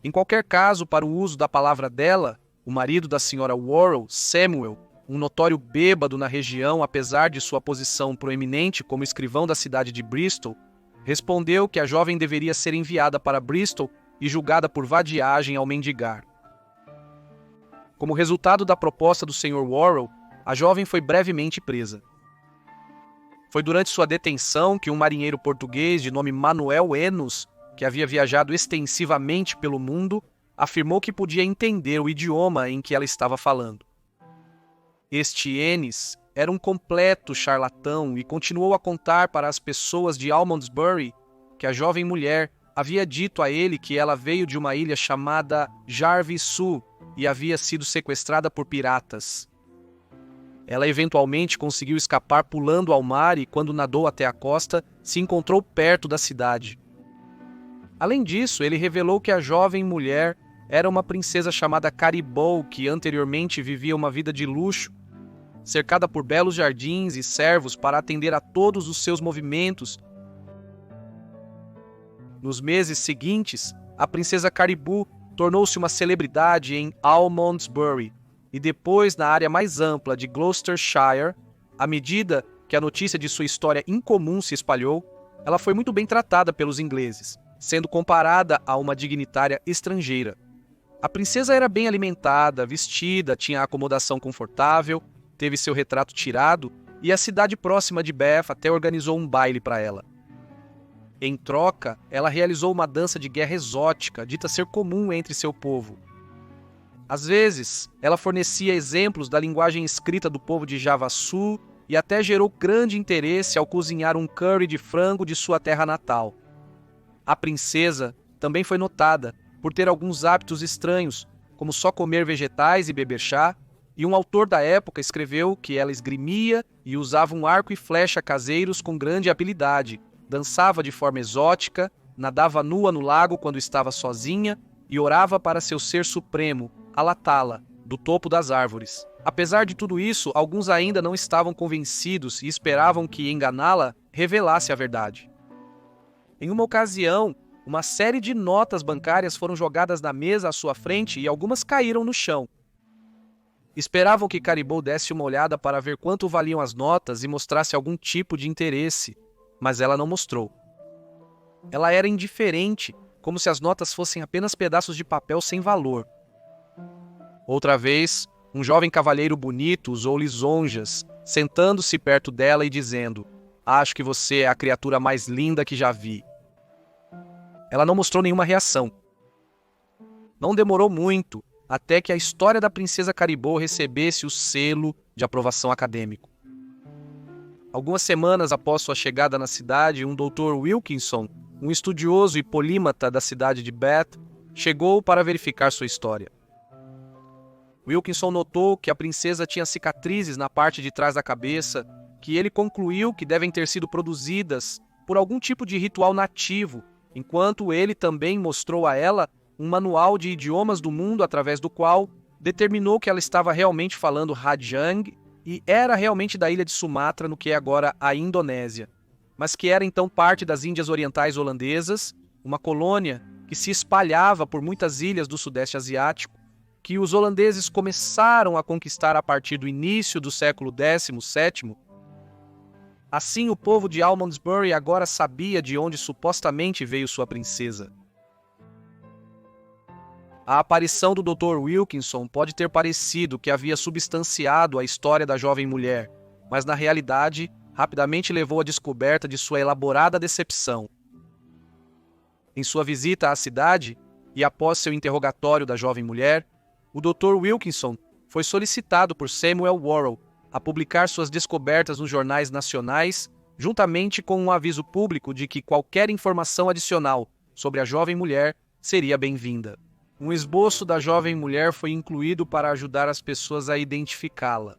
Em qualquer caso, para o uso da palavra dela, o marido da senhora Worrell, Samuel, um notório bêbado na região apesar de sua posição proeminente como escrivão da cidade de Bristol, respondeu que a jovem deveria ser enviada para Bristol e julgada por vadiagem ao mendigar. Como resultado da proposta do Sr. Worrell, a jovem foi brevemente presa. Foi durante sua detenção que um marinheiro português de nome Manuel Enos, que havia viajado extensivamente pelo mundo, afirmou que podia entender o idioma em que ela estava falando. Este Enes era um completo charlatão e continuou a contar para as pessoas de Almondsbury que a jovem mulher havia dito a ele que ela veio de uma ilha chamada Jarvis Sul e havia sido sequestrada por piratas. Ela eventualmente conseguiu escapar pulando ao mar e, quando nadou até a costa, se encontrou perto da cidade. Além disso, ele revelou que a jovem mulher era uma princesa chamada Caribou, que anteriormente vivia uma vida de luxo, cercada por belos jardins e servos para atender a todos os seus movimentos. Nos meses seguintes, a princesa Caribou tornou-se uma celebridade em Almondsbury e depois na área mais ampla de Gloucestershire. À medida que a notícia de sua história incomum se espalhou, ela foi muito bem tratada pelos ingleses, sendo comparada a uma dignitária estrangeira. A princesa era bem alimentada, vestida, tinha acomodação confortável, teve seu retrato tirado e a cidade próxima de Bath até organizou um baile para ela. Em troca, ela realizou uma dança de guerra exótica, dita ser comum entre seu povo. Às vezes, ela fornecia exemplos da linguagem escrita do povo de Java Sul e até gerou grande interesse ao cozinhar um curry de frango de sua terra natal. A princesa também foi notada por ter alguns hábitos estranhos, como só comer vegetais e beber chá, e um autor da época escreveu que ela esgrimia e usava um arco e flecha caseiros com grande habilidade, dançava de forma exótica, nadava nua no lago quando estava sozinha e orava para seu ser supremo, Alatala, do topo das árvores. Apesar de tudo isso, alguns ainda não estavam convencidos e esperavam que enganá-la revelasse a verdade. Em uma ocasião, uma série de notas bancárias foram jogadas na mesa à sua frente e algumas caíram no chão. Esperavam que Caribou desse uma olhada para ver quanto valiam as notas e mostrasse algum tipo de interesse, mas ela não mostrou. Ela era indiferente, como se as notas fossem apenas pedaços de papel sem valor. Outra vez, um jovem cavalheiro bonito usou lisonjas, sentando-se perto dela e dizendo: "Acho que você é a criatura mais linda que já vi." Ela não mostrou nenhuma reação. Não demorou muito até que a história da princesa Caribou recebesse o selo de aprovação acadêmico. Algumas semanas após sua chegada na cidade, um Dr. Wilkinson, um estudioso e polímata da cidade de Bath, chegou para verificar sua história. Wilkinson notou que a princesa tinha cicatrizes na parte de trás da cabeça, que ele concluiu que devem ter sido produzidas por algum tipo de ritual nativo, enquanto ele também mostrou a ela um manual de idiomas do mundo através do qual determinou que ela estava realmente falando Rajang e era realmente da ilha de Sumatra, no que é agora a Indonésia, mas que era então parte das Índias Orientais Holandesas, uma colônia que se espalhava por muitas ilhas do Sudeste Asiático, que os holandeses começaram a conquistar a partir do início do século XVII. Assim, o povo de Almondsbury agora sabia de onde supostamente veio sua princesa. A aparição do Dr. Wilkinson pode ter parecido que havia substanciado a história da jovem mulher, mas na realidade, rapidamente levou à descoberta de sua elaborada decepção. Em sua visita à cidade, e após seu interrogatório da jovem mulher, o Dr. Wilkinson foi solicitado por Samuel Worrell a publicar suas descobertas nos jornais nacionais, juntamente com um aviso público de que qualquer informação adicional sobre a jovem mulher seria bem-vinda. Um esboço da jovem mulher foi incluído para ajudar as pessoas a identificá-la.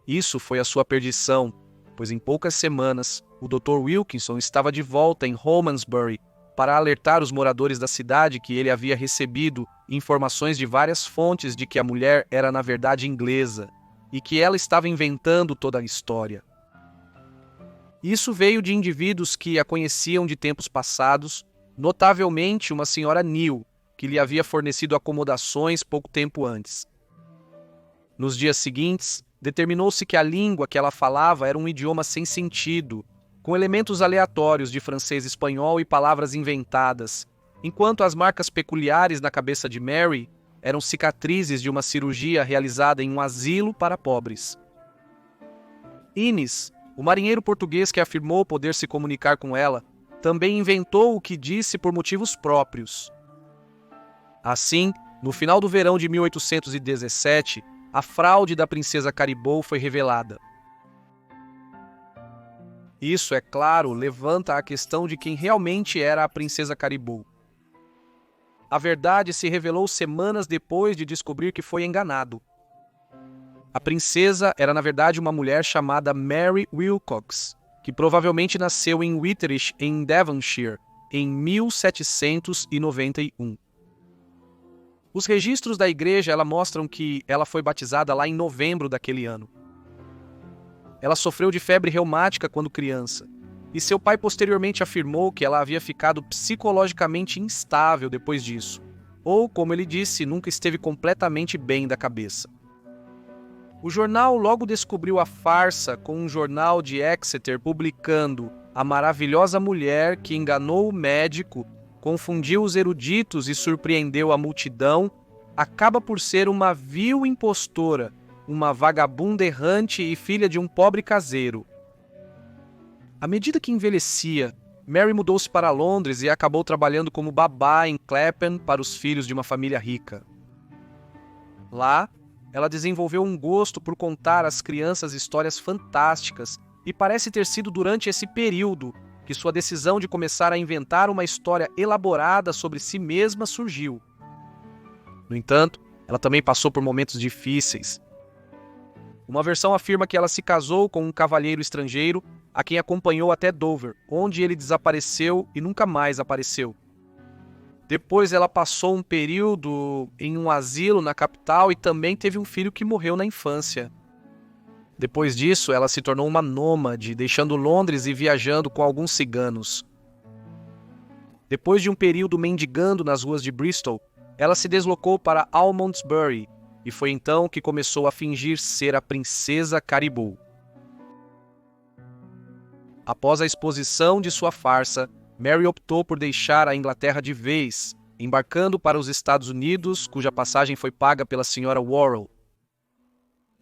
Isso foi a sua perdição, pois em poucas semanas, o Dr. Wilkinson estava de volta em Holmansbury para alertar os moradores da cidade que ele havia recebido informações de várias fontes de que a mulher era na verdade inglesa e que ela estava inventando toda a história. Isso veio de indivíduos que a conheciam de tempos passados, notavelmente uma senhora Neal, que lhe havia fornecido acomodações pouco tempo antes. Nos dias seguintes, determinou-se que a língua que ela falava era um idioma sem sentido, com elementos aleatórios de francês e espanhol e palavras inventadas, enquanto as marcas peculiares na cabeça de Mary eram cicatrizes de uma cirurgia realizada em um asilo para pobres. Innes, o marinheiro português que afirmou poder se comunicar com ela, também inventou o que disse por motivos próprios. Assim, no final do verão de 1817, a fraude da princesa Caribou foi revelada. Isso, é claro, levanta a questão de quem realmente era a princesa Caribou. A verdade se revelou semanas depois de descobrir que foi enganado. A princesa era na verdade uma mulher chamada Mary Wilcox, que provavelmente nasceu em Witterish, em Devonshire, em 1791. Os registros da igreja mostram que ela foi batizada lá em novembro daquele ano. Ela sofreu de febre reumática quando criança, e seu pai posteriormente afirmou que ela havia ficado psicologicamente instável depois disso, ou, como ele disse, nunca esteve completamente bem da cabeça. O jornal logo descobriu a farsa com um jornal de Exeter publicando a maravilhosa mulher que enganou o médico, confundiu os eruditos e surpreendeu a multidão, acaba por ser uma vil impostora, uma vagabunda errante e filha de um pobre caseiro. À medida que envelhecia, Mary mudou-se para Londres e acabou trabalhando como babá em Clapham para os filhos de uma família rica. Lá, ela desenvolveu um gosto por contar às crianças histórias fantásticas e parece ter sido durante esse período que sua decisão de começar a inventar uma história elaborada sobre si mesma surgiu. No entanto, ela também passou por momentos difíceis. Uma versão afirma que ela se casou com um cavalheiro estrangeiro a quem acompanhou até Dover, onde ele desapareceu e nunca mais apareceu. Depois ela passou um período em um asilo na capital e também teve um filho que morreu na infância. Depois disso, ela se tornou uma nômade, deixando Londres e viajando com alguns ciganos. Depois de um período mendigando nas ruas de Bristol, ela se deslocou para Almondsbury e foi então que começou a fingir ser a princesa Caribou. Após a exposição de sua farsa, Mary optou por deixar a Inglaterra de vez, embarcando para os Estados Unidos, cuja passagem foi paga pela senhora Worrell.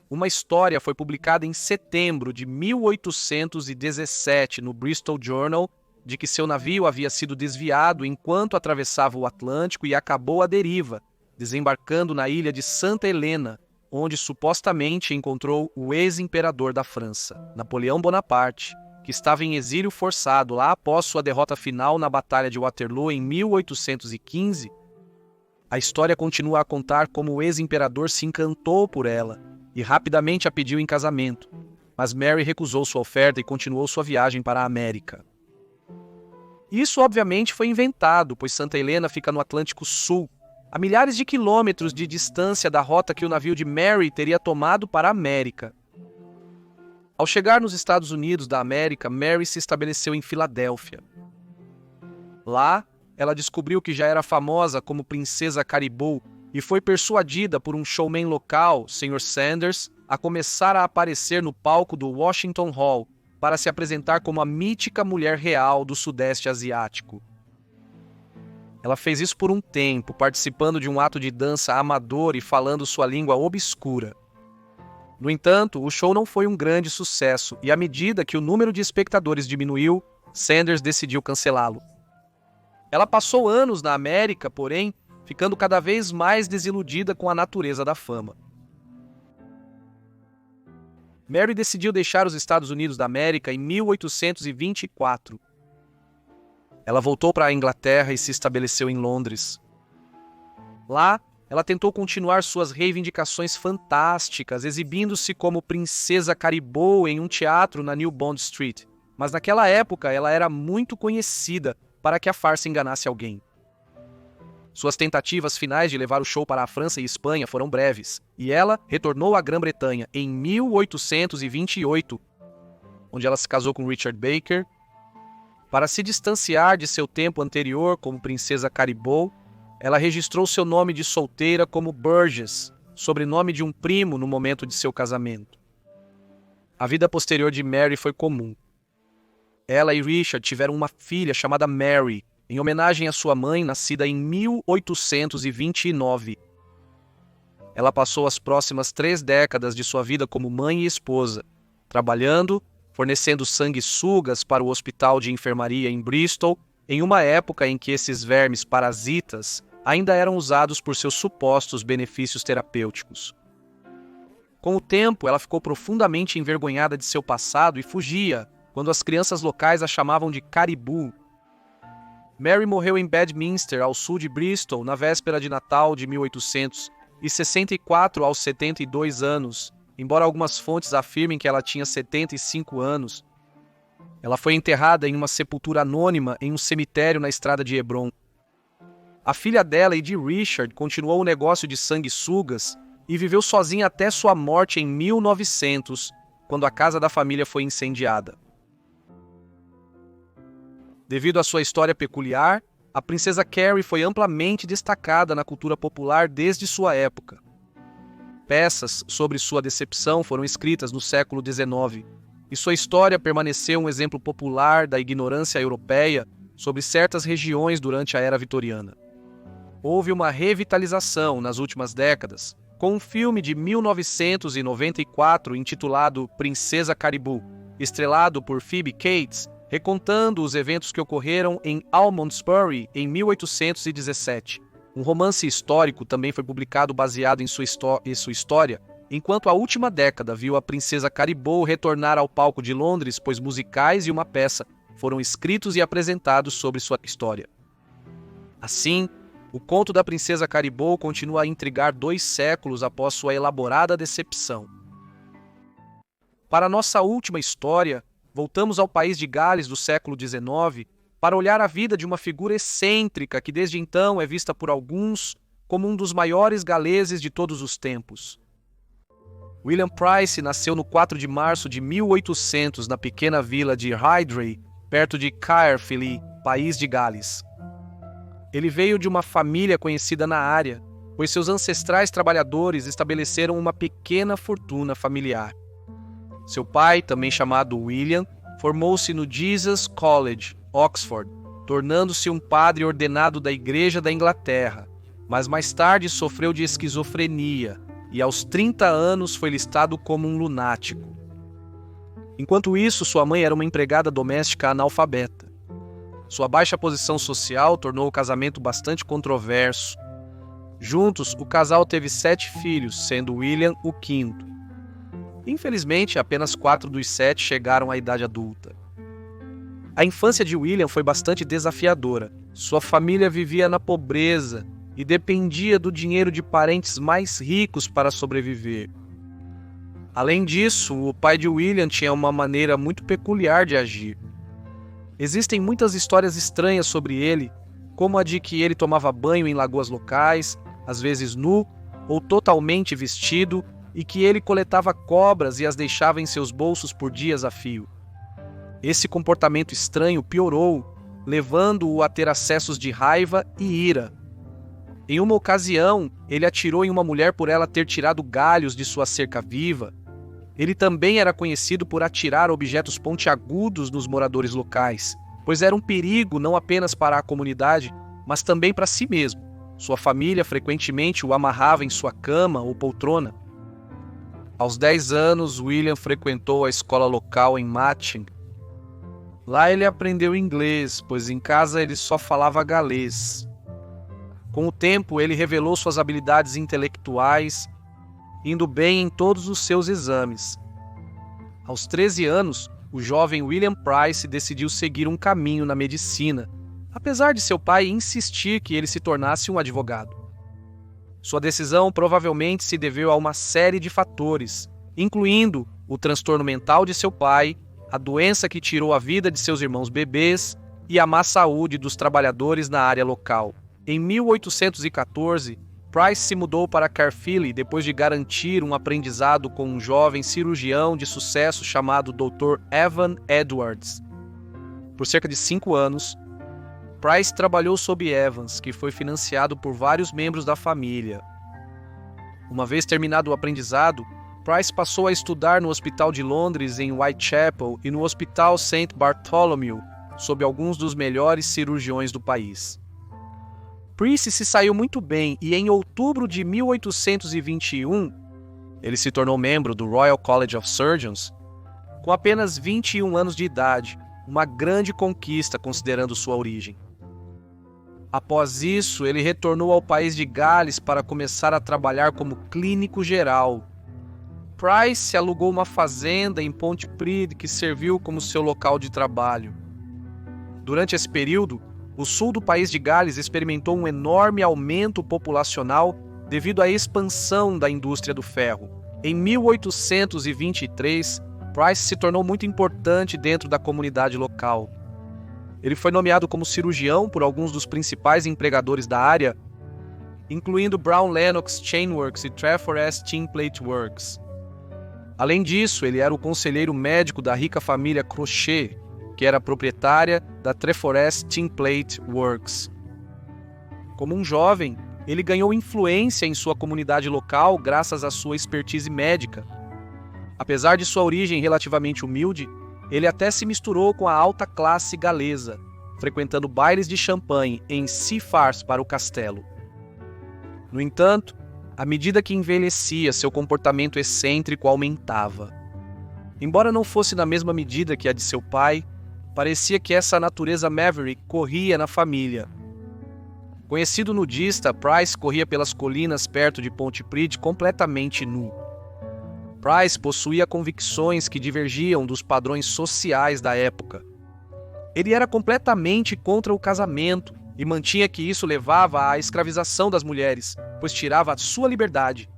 Uma história foi publicada em setembro de 1817 no Bristol Journal de que seu navio havia sido desviado enquanto atravessava o Atlântico e acabou à deriva, desembarcando na ilha de Santa Helena, onde supostamente encontrou o ex-imperador da França, Napoleão Bonaparte, que estava em exílio forçado lá após sua derrota final na Batalha de Waterloo em 1815. A história continua a contar como o ex-imperador se encantou por ela e rapidamente a pediu em casamento, mas Mary recusou sua oferta e continuou sua viagem para a América. Isso obviamente foi inventado, pois Santa Helena fica no Atlântico Sul, a milhares de quilômetros de distância da rota que o navio de Mary teria tomado para a América. Ao chegar nos Estados Unidos da América, Mary se estabeleceu em Filadélfia. Lá, ela descobriu que já era famosa como Princesa Caribou e foi persuadida por um showman local, Sr. Sanders, a começar a aparecer no palco do Washington Hall para se apresentar como a mítica mulher real do Sudeste Asiático. Ela fez isso por um tempo, participando de um ato de dança amador e falando sua língua obscura. No entanto, o show não foi um grande sucesso e, à medida que o número de espectadores diminuiu, Sanders decidiu cancelá-lo. Ela passou anos na América, porém, ficando cada vez mais desiludida com a natureza da fama. Mary decidiu deixar os Estados Unidos da América em 1824. Ela voltou para a Inglaterra e se estabeleceu em Londres. Lá, ela tentou continuar suas reivindicações fantásticas, exibindo-se como Princesa Caribou em um teatro na New Bond Street, mas naquela época ela era muito conhecida para que a farsa enganasse alguém. Suas tentativas finais de levar o show para a França e Espanha foram breves, e ela retornou à Grã-Bretanha em 1828, onde ela se casou com Richard Baker. Para se distanciar de seu tempo anterior como Princesa Caribou, ela registrou seu nome de solteira como Burgess, sobrenome de um primo no momento de seu casamento. A vida posterior de Mary foi comum. Ela e Richard tiveram uma filha chamada Mary, em homenagem à sua mãe, nascida em 1829. Ela passou as próximas 3 décadas de sua vida como mãe e esposa, trabalhando, fornecendo sanguessugas para o hospital de enfermaria em Bristol, em uma época em que esses vermes parasitas ainda eram usados por seus supostos benefícios terapêuticos. Com o tempo, ela ficou profundamente envergonhada de seu passado e fugia quando as crianças locais a chamavam de Caribou. Mary morreu em Bedminster, ao sul de Bristol, na véspera de Natal de 1864 aos 72 anos, embora algumas fontes afirmem que ela tinha 75 anos. Ela foi enterrada em uma sepultura anônima em um cemitério na estrada de Hebron. A filha dela e de Richard continuou o negócio de sanguessugas e viveu sozinha até sua morte em 1900, quando a casa da família foi incendiada. Devido à sua história peculiar, a princesa Carrie foi amplamente destacada na cultura popular desde sua época. Peças sobre sua decepção foram escritas no século XIX, e sua história permaneceu um exemplo popular da ignorância europeia sobre certas regiões durante a Era Vitoriana. Houve uma revitalização nas últimas décadas, com um filme de 1994 intitulado Princesa Caribou, estrelado por Phoebe Cates, recontando os eventos que ocorreram em Almondsbury em 1817. Um romance histórico também foi publicado baseado em sua história, enquanto a última década viu a Princesa Caribou retornar ao palco de Londres, pois musicais e uma peça foram escritos e apresentados sobre sua história. Assim, o conto da Princesa Caribou continua a intrigar 2 séculos após sua elaborada decepção. Para nossa última história, voltamos ao país de Gales do século XIX para olhar a vida de uma figura excêntrica que desde então é vista por alguns como um dos maiores galeses de todos os tempos. William Price nasceu no 4 de março de 1800 na pequena vila de Hydrey, perto de Caerphilly, país de Gales. Ele veio de uma família conhecida na área, pois seus ancestrais trabalhadores estabeleceram uma pequena fortuna familiar. Seu pai, também chamado William, formou-se no Jesus College, Oxford, tornando-se um padre ordenado da Igreja da Inglaterra, mas mais tarde sofreu de esquizofrenia e aos 30 anos foi listado como um lunático. Enquanto isso, sua mãe era uma empregada doméstica analfabeta. Sua baixa posição social tornou o casamento bastante controverso. Juntos, o casal teve 7 filhos, sendo William o quinto. Infelizmente, apenas 4 dos 7 chegaram à idade adulta. A infância de William foi bastante desafiadora. Sua família vivia na pobreza e dependia do dinheiro de parentes mais ricos para sobreviver. Além disso, o pai de William tinha uma maneira muito peculiar de agir. Existem muitas histórias estranhas sobre ele, como a de que ele tomava banho em lagoas locais, às vezes nu ou totalmente vestido, e que ele coletava cobras e as deixava em seus bolsos por dias a fio. Esse comportamento estranho piorou, levando-o a ter acessos de raiva e ira. Em uma ocasião, ele atirou em uma mulher por ela ter tirado galhos de sua cerca viva. Ele também era conhecido por atirar objetos pontiagudos nos moradores locais, pois era um perigo não apenas para a comunidade, mas também para si mesmo. Sua família frequentemente o amarrava em sua cama ou poltrona. Aos 10 anos, William frequentou a escola local em Matching. Lá ele aprendeu inglês, pois em casa ele só falava galês. Com o tempo, ele revelou suas habilidades intelectuais, indo bem em todos os seus exames. Aos 13 anos, o jovem William Price decidiu seguir um caminho na medicina, apesar de seu pai insistir que ele se tornasse um advogado. Sua decisão provavelmente se deveu a uma série de fatores, incluindo o transtorno mental de seu pai, a doença que tirou a vida de seus irmãos bebês e a má saúde dos trabalhadores na área local. Em 1814, Price se mudou para Caerphilly depois de garantir um aprendizado com um jovem cirurgião de sucesso chamado Dr. Evan Edwards. Por cerca de 5 anos, Price trabalhou sob Evans, que foi financiado por vários membros da família. Uma vez terminado o aprendizado, Price passou a estudar no Hospital de Londres em Whitechapel e no Hospital St. Bartholomew, sob alguns dos melhores cirurgiões do país. Price se saiu muito bem e em outubro de 1821, ele se tornou membro do Royal College of Surgeons com apenas 21 anos de idade, uma grande conquista considerando sua origem. Após isso, ele retornou ao país de Gales para começar a trabalhar como clínico geral. Price alugou uma fazenda em Pontypridd que serviu como seu local de trabalho. Durante esse período, o sul do país de Gales experimentou um enorme aumento populacional devido à expansão da indústria do ferro. Em 1823, Price se tornou muito importante dentro da comunidade local. Ele foi nomeado como cirurgião por alguns dos principais empregadores da área, incluindo Brown Lennox Chainworks e Trafford S. Tinplate Works. Além disso, ele era o conselheiro médico da rica família Crochet, que era proprietária da Trafford S. Tinplate Works. Como um jovem, ele ganhou influência em sua comunidade local graças à sua expertise médica. Apesar de sua origem relativamente humilde, ele até se misturou com a alta classe galesa, frequentando bailes de champanhe em Seafars para o castelo. No entanto, à medida que envelhecia, seu comportamento excêntrico aumentava. Embora não fosse na mesma medida que a de seu pai, parecia que essa natureza maverick corria na família. Conhecido nudista, Price corria pelas colinas perto de Pontypridd completamente nu. Price possuía convicções que divergiam dos padrões sociais da época. Ele era completamente contra o casamento e mantinha que isso levava à escravização das mulheres, pois tirava a sua liberdade.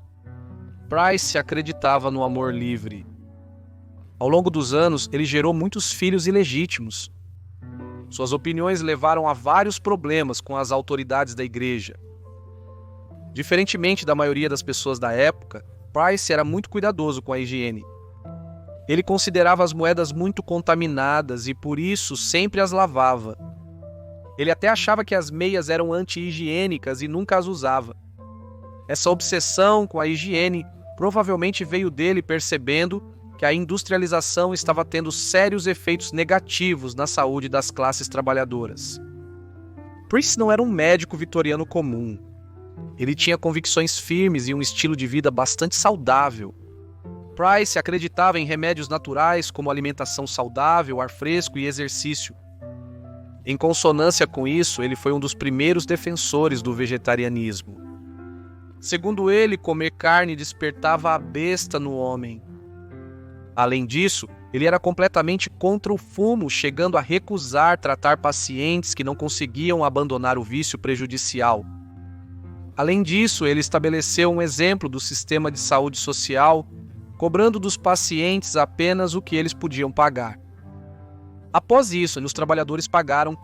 Price acreditava no amor livre. Ao longo dos anos, ele gerou muitos filhos ilegítimos. Suas opiniões levaram a vários problemas com as autoridades da igreja. Diferentemente da maioria das pessoas da época, Price era muito cuidadoso com a higiene. Ele considerava as moedas muito contaminadas e por isso sempre as lavava. Ele até achava que as meias eram anti-higiênicas e nunca as usava. Essa obsessão com a higiene provavelmente veio dele percebendo que a industrialização estava tendo sérios efeitos negativos na saúde das classes trabalhadoras. Price não era um médico vitoriano comum. Ele tinha convicções firmes e um estilo de vida bastante saudável. Price acreditava em remédios naturais como alimentação saudável, ar fresco e exercício. Em consonância com isso, ele foi um dos primeiros defensores do vegetarianismo. Segundo ele, comer carne despertava a besta no homem. Além disso, ele era completamente contra o fumo, chegando a recusar tratar pacientes que não conseguiam abandonar o vício prejudicial. Além disso, ele estabeleceu um exemplo do sistema de saúde social, cobrando dos pacientes apenas o que eles podiam pagar. Após isso, os trabalhadores pagaram